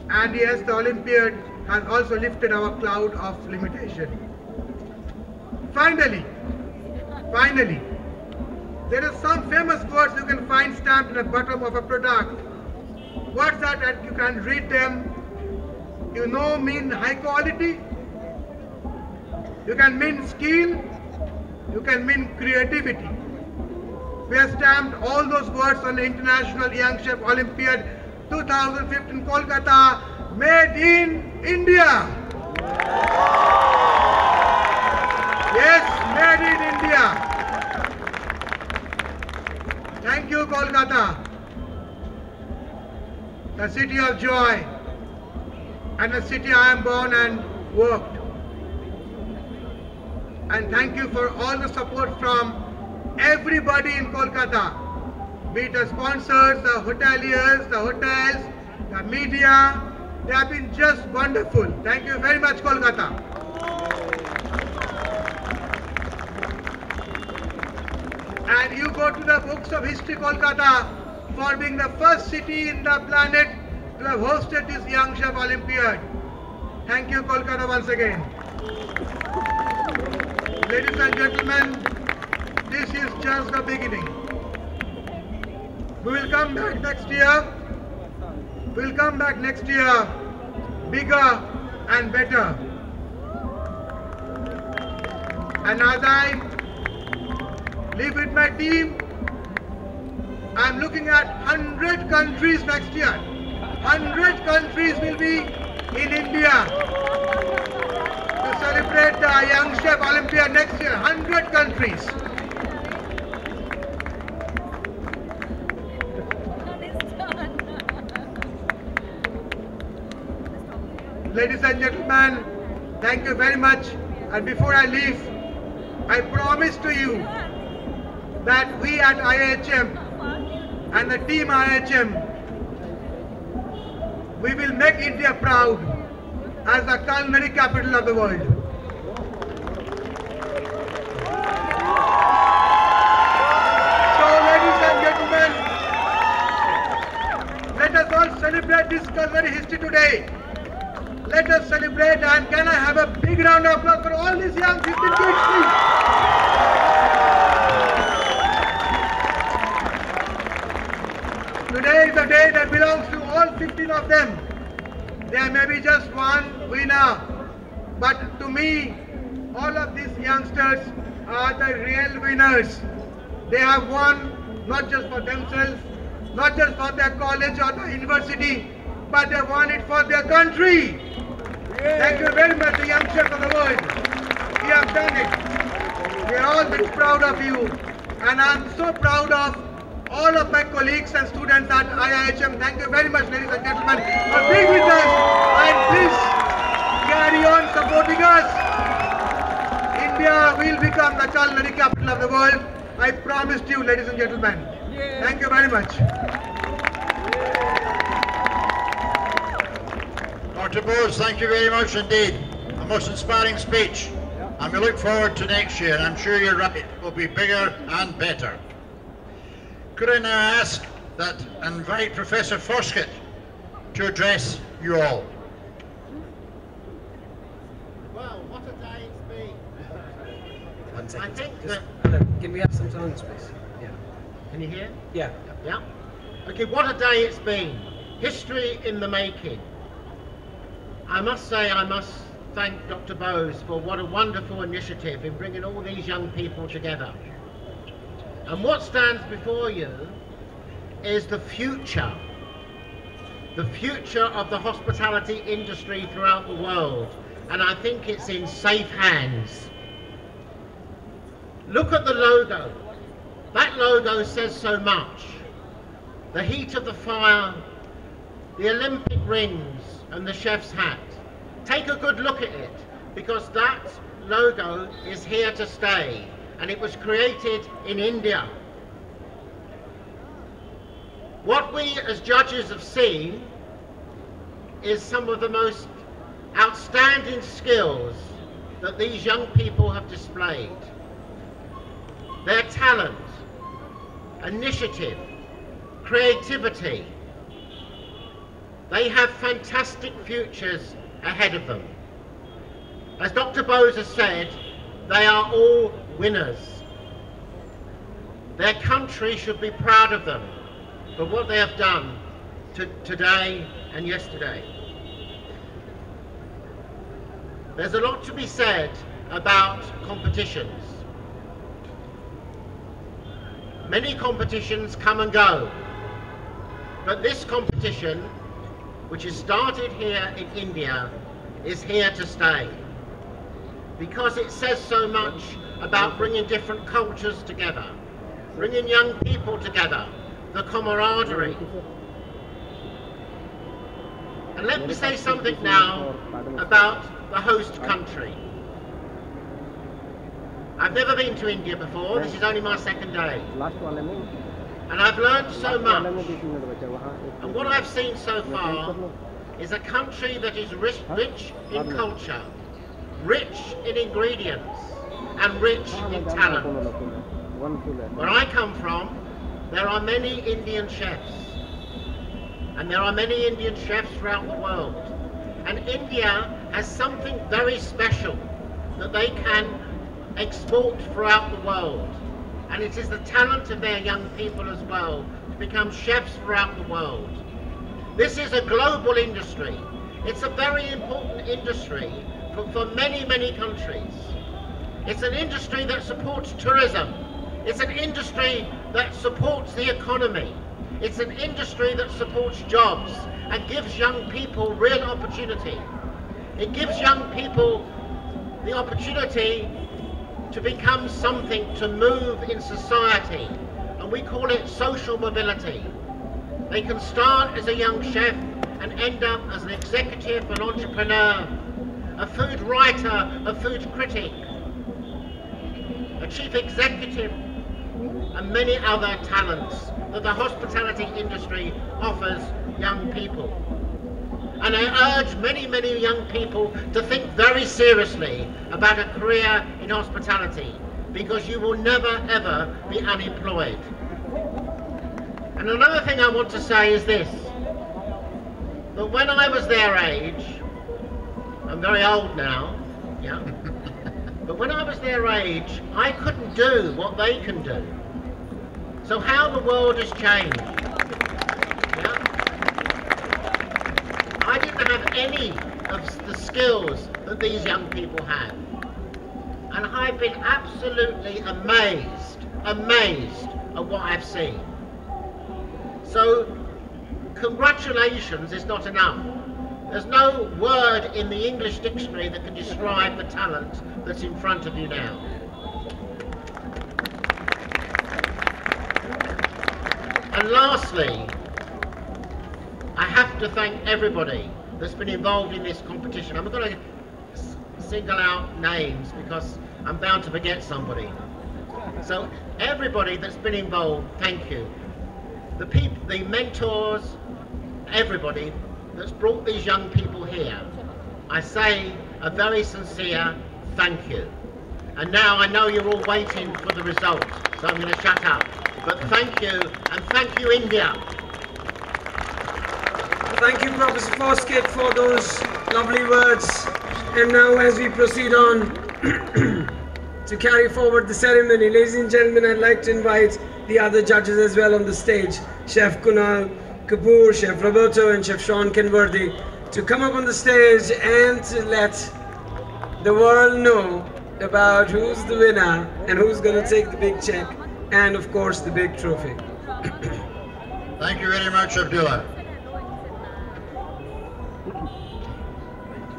And yes, the Olympiad has also lifted our cloud of limitation. Finally, there are some famous words you can find stamped in the bottom of a product. Words that you can read them, you know mean high quality, you can mean skill, you can mean creativity. We have stamped all those words on the International Young Chef Olympiad 2015 Kolkata, made in India. Yes, made in India. Thank you, Kolkata, the city of joy, and the city I am born and worked. And thank you for all the support from everybody in Kolkata, be it the sponsors, the hoteliers, the hotels, the media. They have been just wonderful. Thank you very much, Kolkata. And you go to the books of history, Kolkata, for being the first city in the planet to have hosted this Young Chef Olympiad. Thank you, Kolkata, once again. Ladies and gentlemen, this is just the beginning. We will come back next year. We will come back next year bigger and better. And as I live with my team, I am looking at 100 countries next year. 100 countries will be in India to celebrate the Young Chef Olympiad next year. 100 countries. Ladies and gentlemen, thank you very much. And before I leave, I promise to you that we at IHM and the team IHM, we will make India proud as the culinary capital of the world. So ladies and gentlemen, let us all celebrate this culinary history today. Let us celebrate, and can I have a big round of applause for all these young 15 kids, please? Today is a day that belongs to all 15 of them. There may be just one winner, but to me, all of these youngsters are the real winners. They have won not just for themselves, not just for their college or the university, but they won it for their country. Thank you very much, the young chefs of the world. You have done it. We are all very proud of you. And I am so proud of all of my colleagues and students at IIHM. Thank you very much, ladies and gentlemen, for being with us. And please carry on supporting us. India will become the culinary capital of the world. I promised you, ladies and gentlemen. Thank you very much. Dr. Bose, thank you very much indeed. A most inspiring speech. And we look forward to next year, and I'm sure you're right, it will be bigger and better. Could I now ask that invite Professor Foskett to address you all? Well, what a day it's been. One second. I think Just- that... Can we have some silence, please? Yeah. Can you hear? Yeah. Yeah? Okay, what a day it's been. History in the making. I must say, I must thank Dr. Bose for what a wonderful initiative in bringing all these young people together. And what stands before you is the future of the hospitality industry throughout the world. And I think it's in safe hands. Look at the logo. That logo says so much. The heat of the fire, the Olympic rings and the chef's hat. Take a good look at it, because that logo is here to stay, and it was created in India. What we as judges have seen is some of the most outstanding skills that these young people have displayed. Their talent, initiative, creativity. They have fantastic futures ahead of them. As Dr. Bose has said, they are all winners. Their country should be proud of them for what they have done today and yesterday. There's a lot to be said about competitions. Many competitions come and go, but this competition, which is started here in India, is here to stay, because it says so much about bringing different cultures together, bringing young people together, the camaraderie. And let me say something now about the host country. I've never been to India before, this is only my second day. And I've learned so much. And what I've seen so far is a country that is rich in culture, rich in ingredients, and rich in talent. Where I come from, there are many Indian chefs. And there are many Indian chefs throughout the world. And India has something very special that they can export throughout the world. And it is the talent of their young people as well to become chefs throughout the world. This is a global industry. It's a very important industry for many, many countries. It's an industry that supports tourism. It's an industry that supports the economy. It's an industry that supports jobs and gives young people real opportunity. It gives young people the opportunity to become something, to move in society, and we call it social mobility. They can start as a young chef and end up as an executive, an entrepreneur, a food writer, a food critic, a chief executive, and many other talents that the hospitality industry offers young people. And I urge many, many young people to think very seriously about a career in hospitality, because you will never ever be unemployed. And another thing I want to say is this, that when I was their age, I'm very old now, yeah, but when I was their age, I couldn't do what they can do. So how the world has changed. I didn't have any of the skills that these young people have. And I've been absolutely amazed at what I've seen. So, congratulations is not enough. There's no word in the English dictionary that can describe the talent that's in front of you now. And lastly, I have to thank everybody that's been involved in this competition. I'm not going to single out names because I'm bound to forget somebody. So everybody that's been involved, thank you. The people, the mentors, everybody that's brought these young people here, I say a very sincere thank you. And now I know you're all waiting for the results, so I'm going to shut up. But thank you, and thank you, India. Thank you, Professor Foskett, for those lovely words. And now as we proceed on to carry forward the ceremony, ladies and gentlemen, I'd like to invite the other judges as well on the stage. Chef Kunal Kapoor, Chef Roberto and Chef Sean Kenworthy to come up on the stage and to let the world know about who's the winner and who's going to take the big check and of course the big trophy. Thank you very much, Abdullah.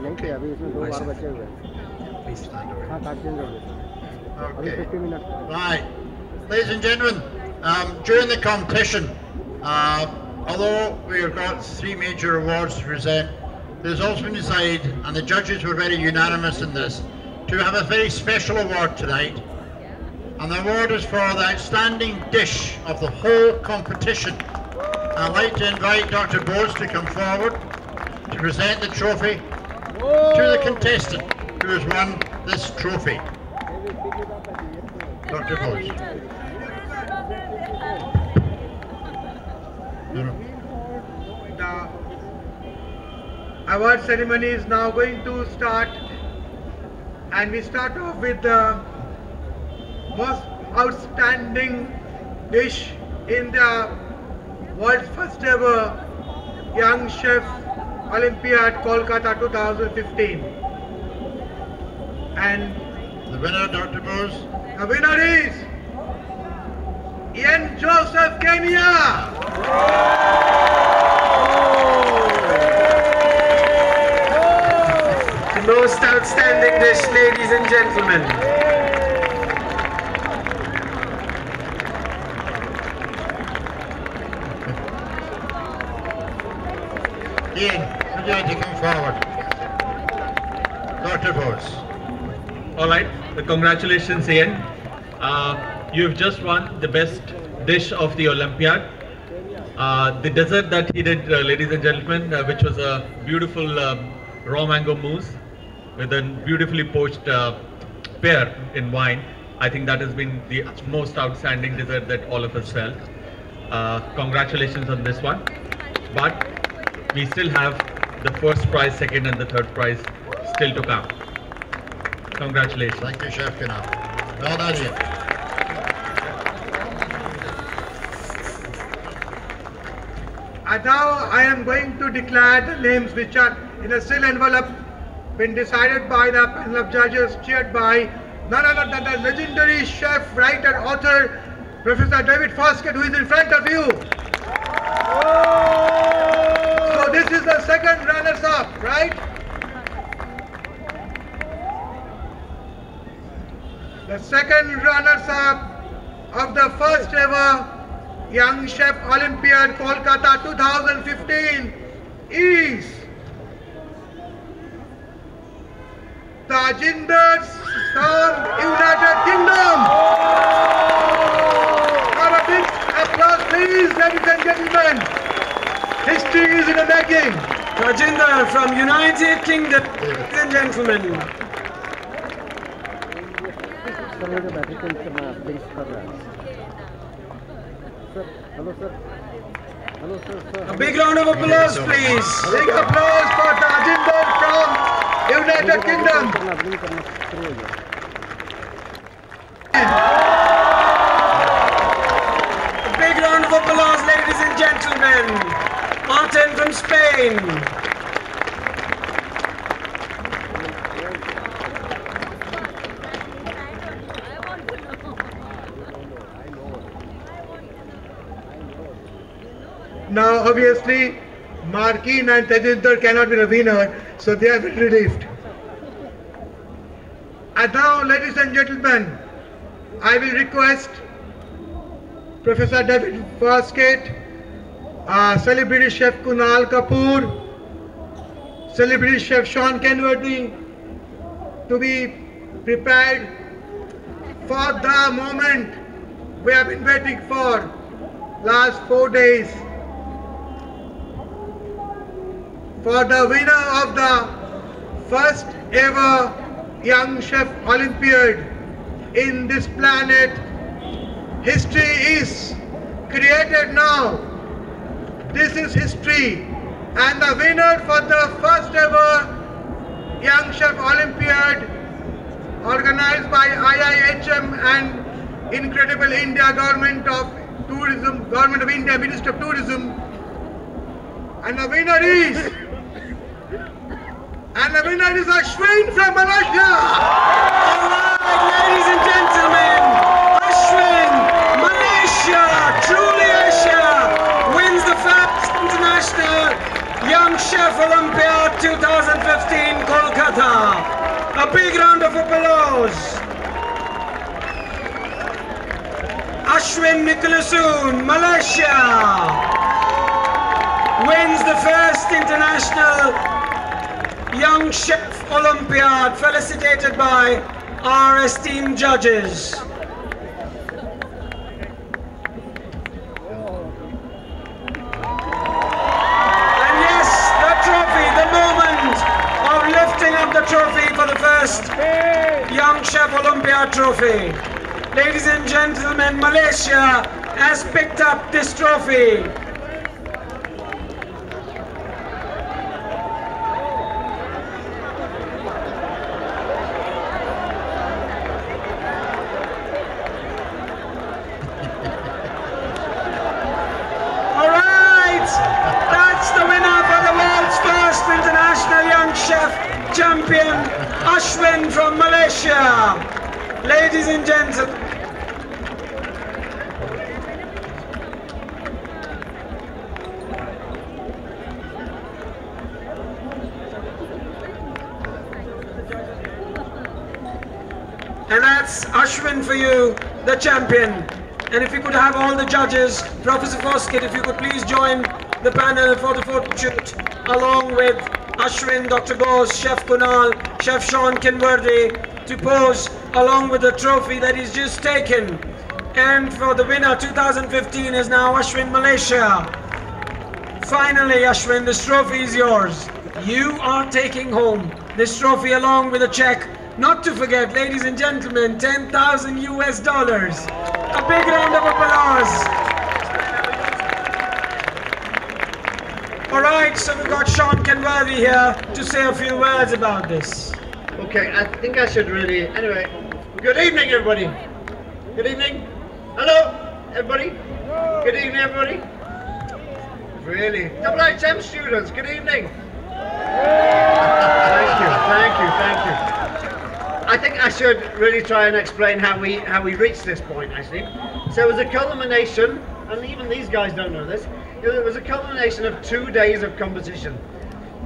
Okay. Right. Ladies and gentlemen, during the competition, although we have got 3 major awards to present, there's also been decided, and the judges were very unanimous in this, to have a very special award tonight. And the award is for the outstanding dish of the whole competition. I'd like to invite Dr. Bose to come forward to present the trophy to the contestant who has won this trophy. Dr. Bose. The award ceremony is now going to start, and we start off with the most outstanding dish in the world's first ever Young Chef Olympiad Kolkata 2015. And the winner, Dr. Bose? The winner is Young Joseph Kenya. The most outstanding dish, ladies and gentlemen. Ian, would you like to come forward? Dr. Bose. All right, congratulations, Ian. You've just won the best dish of the Olympiad. The dessert that he did, ladies and gentlemen, which was a beautiful raw mango mousse with a beautifully poached pear in wine. I think that has been the most outstanding dessert that all of us felt. Congratulations on this one. But we still have the first prize, second and the third prize still to come. Congratulations. Thank you, Chef Kunal. Well done, Ian. And now I am going to declare the names which are in a sealed envelope, been decided by the panel of judges, chaired by none other than the legendary chef, writer, author, Professor David Foskett, who is in front of you. So this is the second runners-up, right? The second runners-up of the first ever Young Chef Olympiad Kolkata 2015 is Tajinder from United Kingdom. For a big applause, please, ladies and gentlemen. History is in the making. Tajinder from United Kingdom, ladies and gentlemen. A big round of applause, please. Big applause for Tajinder from United Kingdom. A big round of applause, ladies and gentlemen. Martin from Spain. Now, obviously, Markin and Tajinder cannot be the winner, so they have been relieved. And now, ladies and gentlemen, I will request Professor David Foskett, celebrity chef Kunal Kapoor, celebrity chef Sean Kenworthy to be prepared for the moment we have been waiting for last 4 days. For the winner of the first ever Young Chef Olympiad in this planet. History is created now. This is history. And the winner for the first ever Young Chef Olympiad organized by IIHM and Incredible India Government of Tourism, Government of India, Ministry of Tourism. And the winner is Ashwin from Malaysia. Alright, ladies and gentlemen, Ashwin, Malaysia, truly Asia, wins the first International Young Chef Olympiad 2015 Kolkata. A big round of applause. Ashwin Nikolasoon, Malaysia, wins the first International Young Chef Olympiad, felicitated by our esteemed judges. And yes, the trophy, the moment of lifting up the trophy for the first Young Chef Olympiad trophy. Ladies and gentlemen, Malaysia has picked up this trophy. Champion Ashwin from Malaysia. Ladies and gentlemen. And that's Ashwin for you, the champion. And if you could have all the judges, Professor Foskett, if you could please join the panel for the photo shoot, along with Ashwin, Dr. Bose, Chef Kunal, Chef Sean Kinworthy, to pose along with the trophy that he's just taken. And for the winner 2015 is now Ashwin, Malaysia. Finally, Ashwin, this trophy is yours. You are taking home this trophy along with a check. Not to forget, ladies and gentlemen, 10,000 US dollars. A big round of applause. All right, so we've got Sean Kenworthy here to say a few words about this. Okay, I think I should really, anyway, good evening everybody. Good evening. Hello, everybody. Good evening, everybody. Really, IIHM students, good evening. Thank you, thank you, thank you. I think I should really try and explain how we reached this point, actually. So it was a culmination, and even these guys don't know this, it was a culmination of 2 days of competition.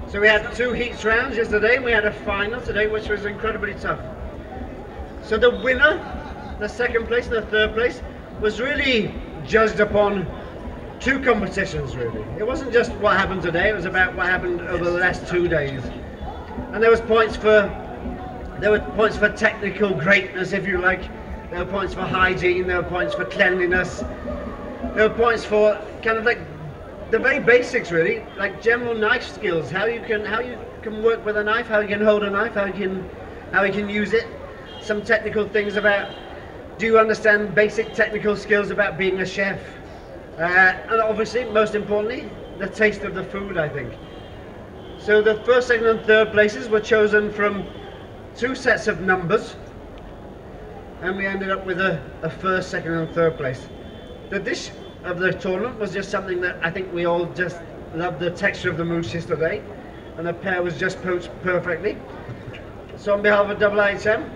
So we had 2 heats rounds yesterday, and we had a final today, which was incredibly tough. So the winner, the second place and the third place, was really judged upon 2 competitions, really. It wasn't just what happened today, it was about what happened over the last 2 days. And there were points for technical greatness, if you like. There were points for hygiene, there were points for cleanliness. There were points for kind of like the very basics, really, like general knife skills, how you can work with a knife, how you can hold a knife, how you can use it. Some technical things about, do you understand basic technical skills about being a chef? And obviously, most importantly, the taste of the food, I think. So the first, second and third places were chosen from 2 sets of numbers, and we ended up with a first, second and third place. The dish of the tournament was just something that I think we all just loved, the texture of the mousse yesterday, and the pear was just poached perfectly. So on behalf of IIHM,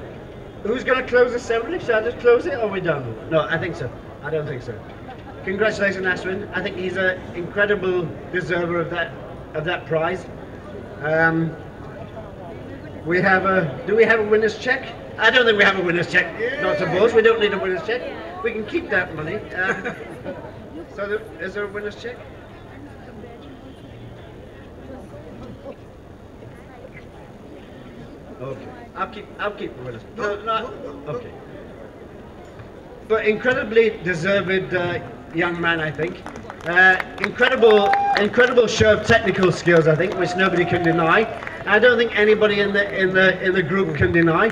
who's going to close the ceremony? Should I just close it, or are we done? No, I think so. I don't think so. Congratulations, Ashwin. I think he's an incredible deserver of that prize. Do we have a winner's check? I don't think we have a winner's check, Dr. Bose. We don't need a winner's check. We can keep that money. So is there a winner's check? Okay, I'll keep the winner's. No, okay. But incredibly deserved young man, I think. Incredible show of technical skills, I think, which nobody can deny. I don't think anybody in the group can deny.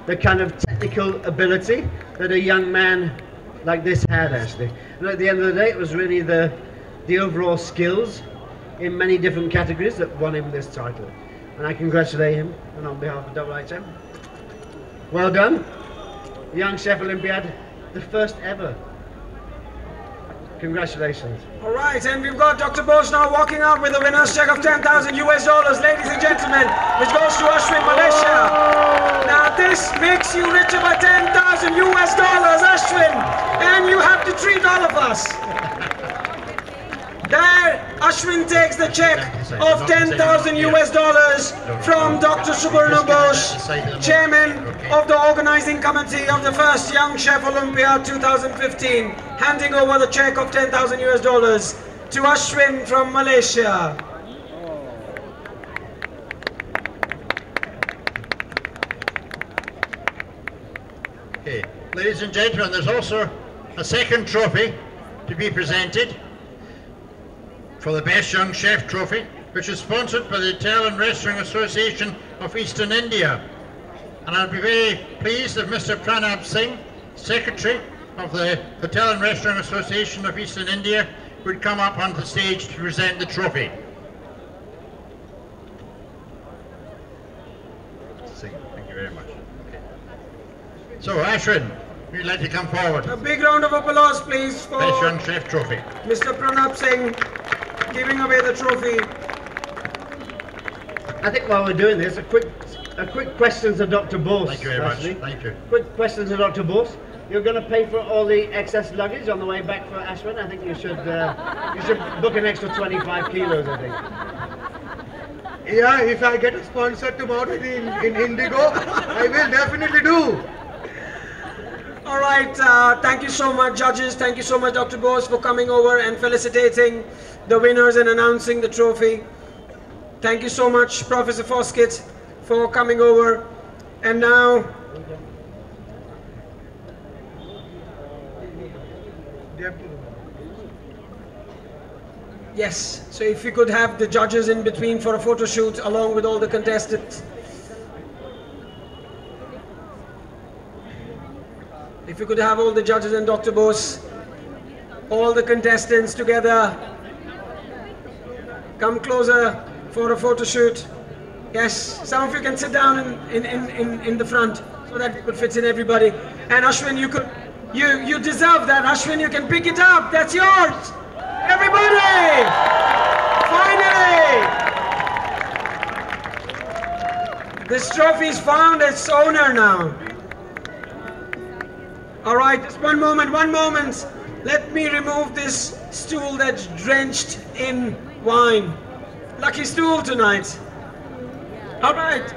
the kind of technical ability that a young man like this had, actually. And at the end of the day, it was really the overall skills in many different categories that won him this title. And I congratulate him, and on behalf of IIHM, well done. Young Chef Olympiad, the first ever. Congratulations. All right, and we've got Dr. Bose now walking out with the winner's check of $10,000, ladies and gentlemen, which goes to Ashwin, Malaysia. Now this makes you richer by $10,000, Ashwin, and you have to treat all of us. There, Ashwin takes the check of $10,000 from Dr. Subarna Bose, Chairman of the Organizing Committee of the first Young Chef Olympiad 2015, handing over the check of $10,000 to Ashwin from Malaysia. Okay, ladies and gentlemen, there's also a second trophy to be presented for the Best Young Chef Trophy, which is sponsored by the Hotel and Restaurant Association of Eastern India. And I'll be very pleased if Mr. Pranab Singh, Secretary of the Hotel and Restaurant Association of Eastern India, would come up onto the stage to present the trophy. Singh, thank you very much. Okay. So, Ashwin, would you like to come forward? A big round of applause, please, for Best Young Chef Trophy. Mr. Pranab Singh giving away the trophy. I think while we're doing this, a quick question to Dr. Bose. Thank you very much. Thank you. Quick question to Dr. Bose. You're going to pay for all the excess luggage on the way back for Ashwin. I think you should book an extra 25 kilos, I think. Yeah, if I get a sponsor tomorrow in Indigo, I will definitely do. All right, thank you so much, judges. Thank you so much, Dr. Bose, for coming over and felicitating the winners and announcing the trophy. Thank you so much, Professor Foskett, for coming over. And now, yes, so if we could have the judges in between for a photo shoot along with all the contestants. If we could have all the judges and Dr. Bose, all the contestants together. Come closer for a photo shoot. Yes, some of you can sit down in the front so that it could fit in everybody. And Ashwin, you deserve that. Ashwin, you can pick it up. That's yours. Everybody! Finally! This trophy's found its owner now. All right, just one moment. Let me remove this stool that's drenched in wine. Lucky stool tonight. All right,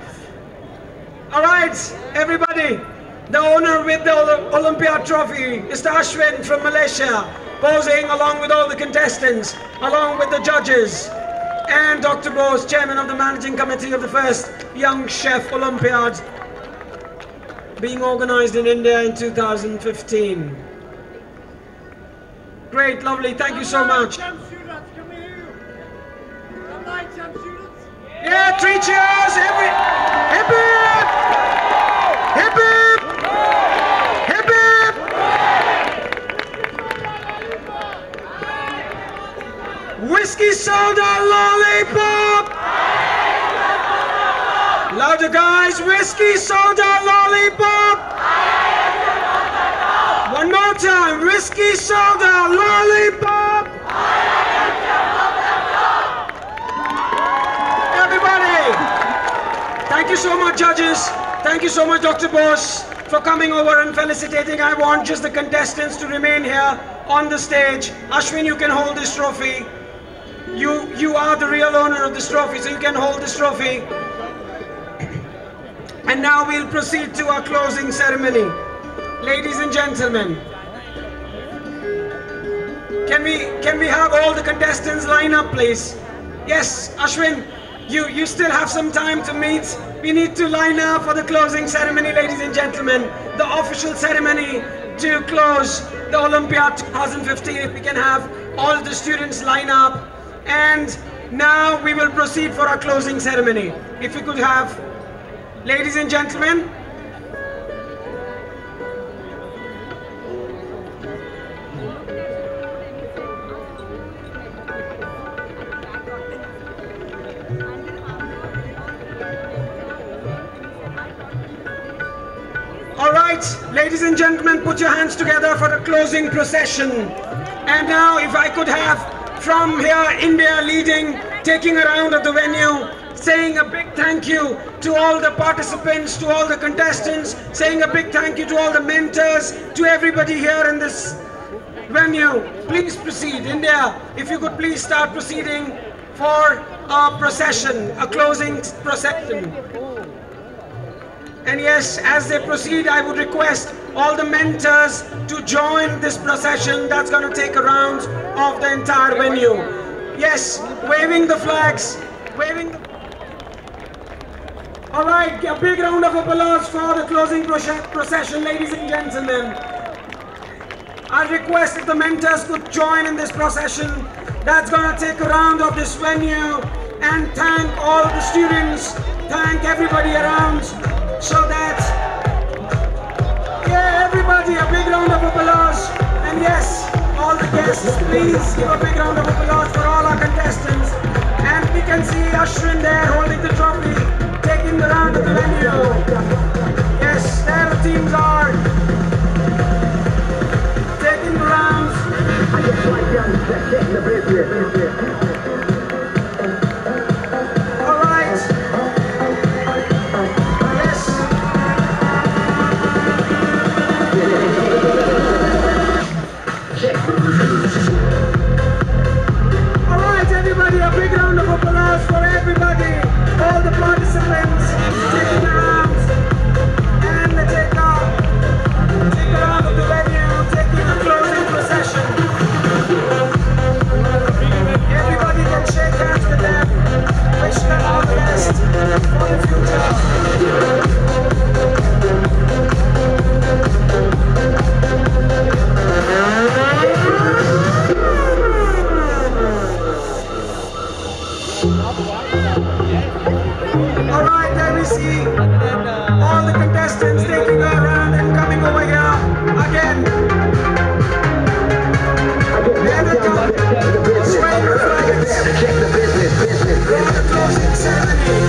everybody. The owner with the Olympiad trophy, Mr. Ashwin from Malaysia, posing along with all the contestants, along with the judges, and Dr. Bose, Chairman of the Managing Committee of the first Young Chef Olympiad, being organized in India in 2015. Great, lovely, thank you so much. Yeah, 3 cheers, hip hip! Hip hip! Hip hip! Whiskey soda lollipop! Louder guys, whiskey soda lollipop! One more time, whiskey soda lollipop! Thank you so much, judges. Thank you so much, Dr. Bose, for coming over and felicitating. I want just the contestants to remain here on the stage. Ashwin, you can hold this trophy. You are the real owner of this trophy, so you can hold this trophy. And now we'll proceed to our closing ceremony. Ladies and gentlemen, can we have all the contestants line up, please? Yes, Ashwin. You still have some time to meet. We need to line up for the closing ceremony, ladies and gentlemen. The official ceremony to close the Olympiad 2015. If we can have all the students line up. And now we will proceed for our closing ceremony. If we could have, ladies and gentlemen, Ladies and gentlemen, put your hands together for the closing procession. And now, if I could have from here, India leading, taking a round of the venue, saying a big thank you to all the participants, to all the contestants, saying a big thank you to all the mentors, to everybody here in this venue. Please proceed. India, if you could please start proceeding for a procession, a closing procession. And yes, as they proceed, I would request all the mentors to join this procession that's going to take a round of the entire venue. Yes, waving the flags, waving the... All right, a big round of applause for the closing procession, ladies and gentlemen. I request if the mentors could join in this procession that's going to take a round of this venue, and thank all the students, thank everybody around, so that, yeah, everybody, a big round of applause. And yes, all the guests, please give a big round of applause for all our contestants. And we can see Ashwin there holding the trophy, taking the round of the venue. Yes, there the teams are taking the rounds. All right. Yes. All right, everybody, a big round of applause for everybody, all the participants taking the rounds, and they take a round of the venue, taking the closing procession. Everybody can shake hands with them, wish them all the best for the future. All right, there we see all the contestants taking her around and coming over here again. There they come, swaying the flags for the closing ceremony,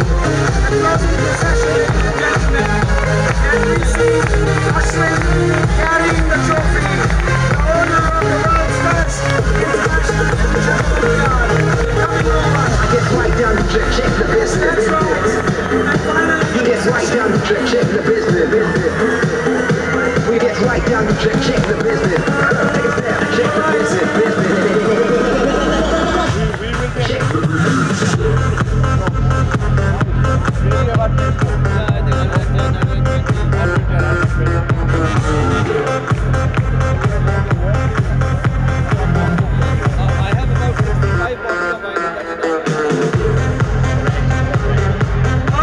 the closing procession, ladies and gentlemen. And we see Ashwin carrying the trophy, the owner of the world's first international Young Chef Olympiad, coming over. Get right down to check the business. That's right. And finally, You get right down to check the business. We get right down to check the business. Take a step, check the business.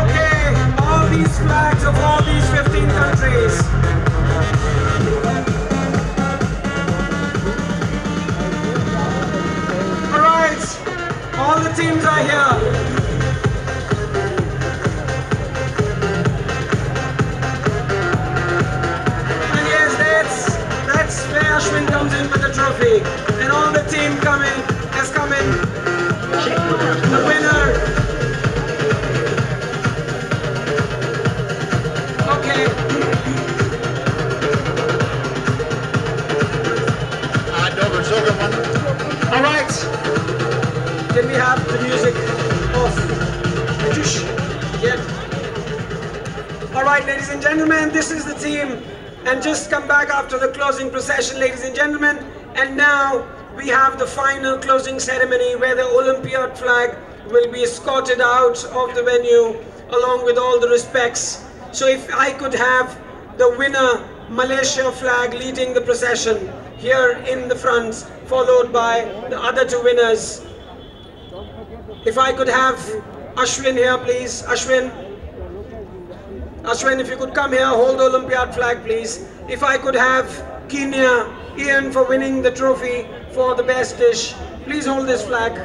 okay, all these flags of all these 15 countries. All right, all the teams are here. And yes, that's where Ashwin comes in with the trophy. And all the team has come in. The winner. Okay. All right. Can we have the music off? Yeah. All right, ladies and gentlemen, this is the team. And just come back after the closing procession, ladies and gentlemen. And now we have the final closing ceremony where the Olympiad flag will be escorted out of the venue along with all the respects. So if I could have the winner Malaysia flag leading the procession here in the front, followed by the other two winners. If I could have Ashwin here, please. Ashwin, if you could come here, hold the Olympiad flag, please. If I could have Kenya, Ian, for winning the trophy for the best dish, please hold this flag.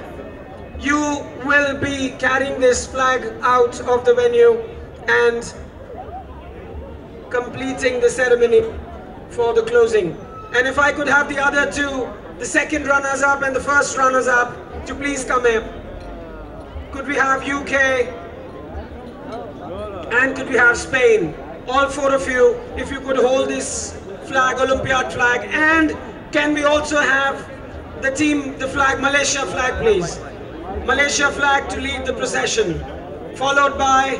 You will be carrying this flag out of the venue and completing the ceremony for the closing. And if I could have the other two, the second runners-up and the first runners-up, to please come here. Could we have UK? And could we have Spain? all four of you, if you could hold this flag, Olympiad flag, and can we also have the team, the flag, Malaysia flag, please. Malaysia flag to lead the procession, followed by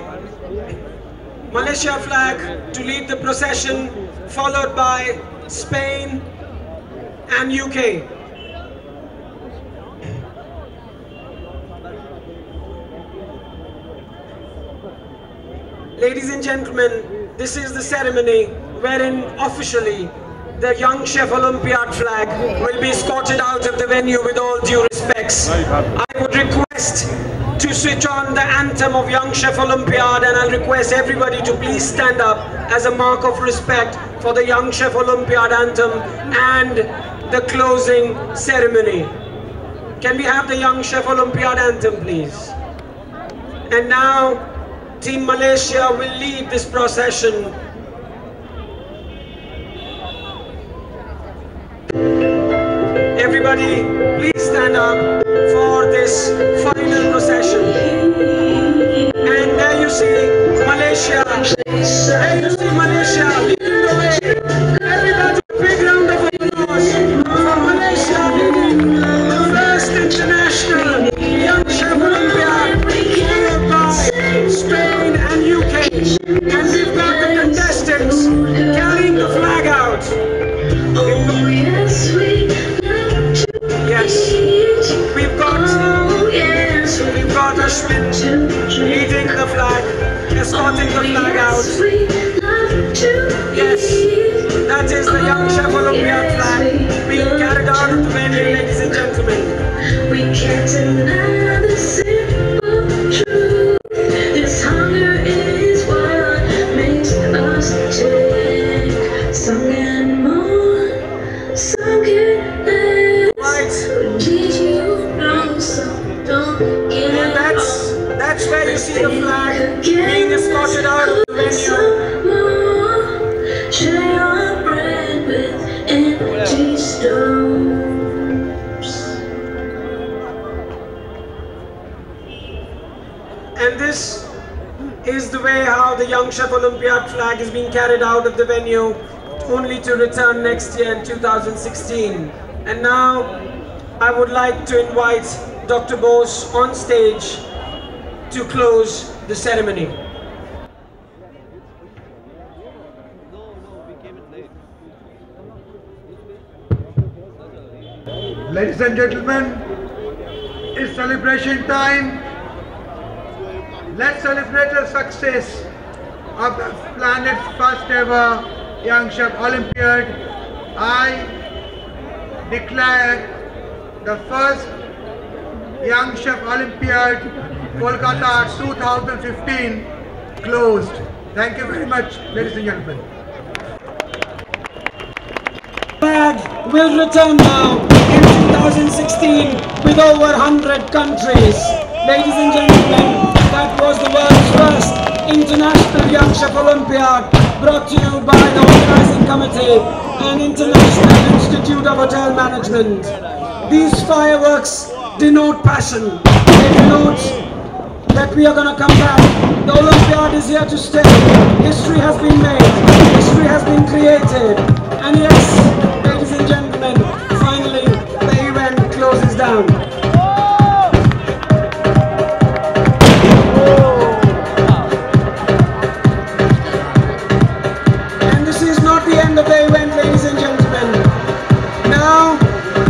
Malaysia flag to lead the procession, followed by Spain and UK. Ladies and gentlemen, this is the ceremony wherein officially the Young Chef Olympiad flag will be escorted out of the venue with all due respects. I would request to switch on the anthem of Young Chef Olympiad, and I'll request everybody to please stand up as a mark of respect for the Young Chef Olympiad anthem and the closing ceremony. Can we have the Young Chef Olympiad anthem, please? And now, Team Malaysia will lead this procession. Everybody, please stand up for this final procession. And there you see Malaysia. There you see Malaysia leading the way. Everybody, a big round of applause for Malaysia leading the first international Young Chef Olympiad, followed by Spain and UK. And we've got the contestants carrying the flag out. Yes, we've got Ashwin leading the flag, escorting the flag out. Yes, that is the Young Chef Olympiad flag being carried out of the venue, ladies and gentlemen. We can't deny the simple truth. This hunger is what makes us tick. Some get more, some get less. And that's where you see the flag being escorted out of the venue. Share your bread with empty stones. And this is the way how the Young Chef Olympiad flag is being carried out of the venue, only to return next year in 2016. And now I would like to invite Dr. Bose on stage to close the ceremony. Ladies and gentlemen, it's celebration time. Let's celebrate the success of the planet's first ever Young Chef Olympiad. I declare the first Young Chef Olympiad Kolkata 2015 closed. Thank you very much, ladies and gentlemen. Flag will return now in 2016 with over 100 countries. Ladies and gentlemen, that was the world's first International Young Chef Olympiad, brought to you by the Organizing Committee and International Institute of Hotel Management. These fireworks denote passion. They denote that we are going to come back. The Olympiad is here to stay. History has been made. History has been created. And yes, ladies and gentlemen, finally the event closes down. And this is not the end of the event, ladies and gentlemen. Now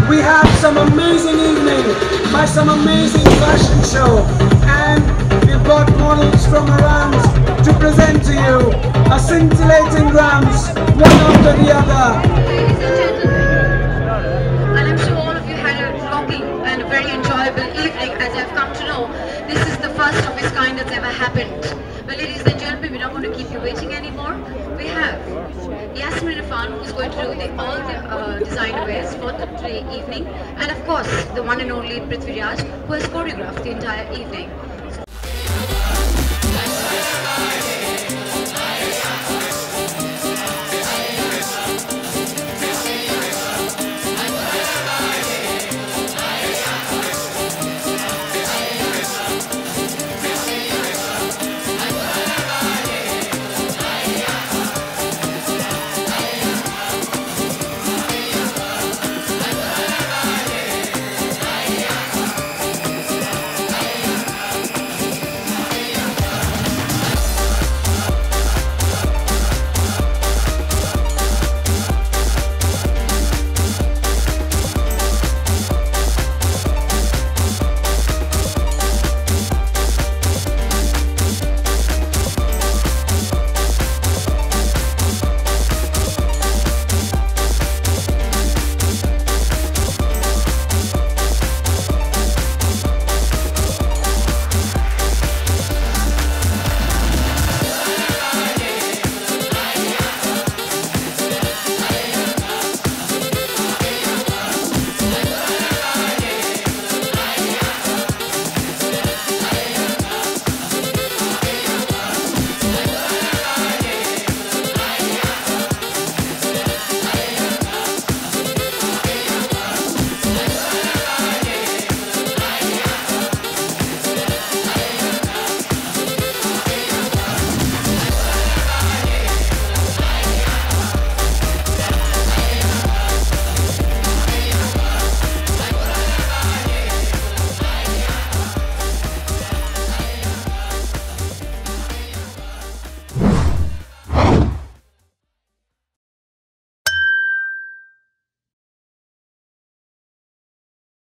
we have some amazing evening by some amazing fashion show, and we've got models from around to present to you a scintillating rounds, one after the other. Ladies and gentlemen, and I'm sure all of you had a rocking and a very enjoyable evening. As I've come to know, this is the first of its kind that's ever happened. But ladies and gentlemen, we're not going to keep you waiting anymore. We have Yasmin Irfan, who's going to do all the design wares for today evening, and of course the one and only Prithviraj, who has choreographed the entire evening.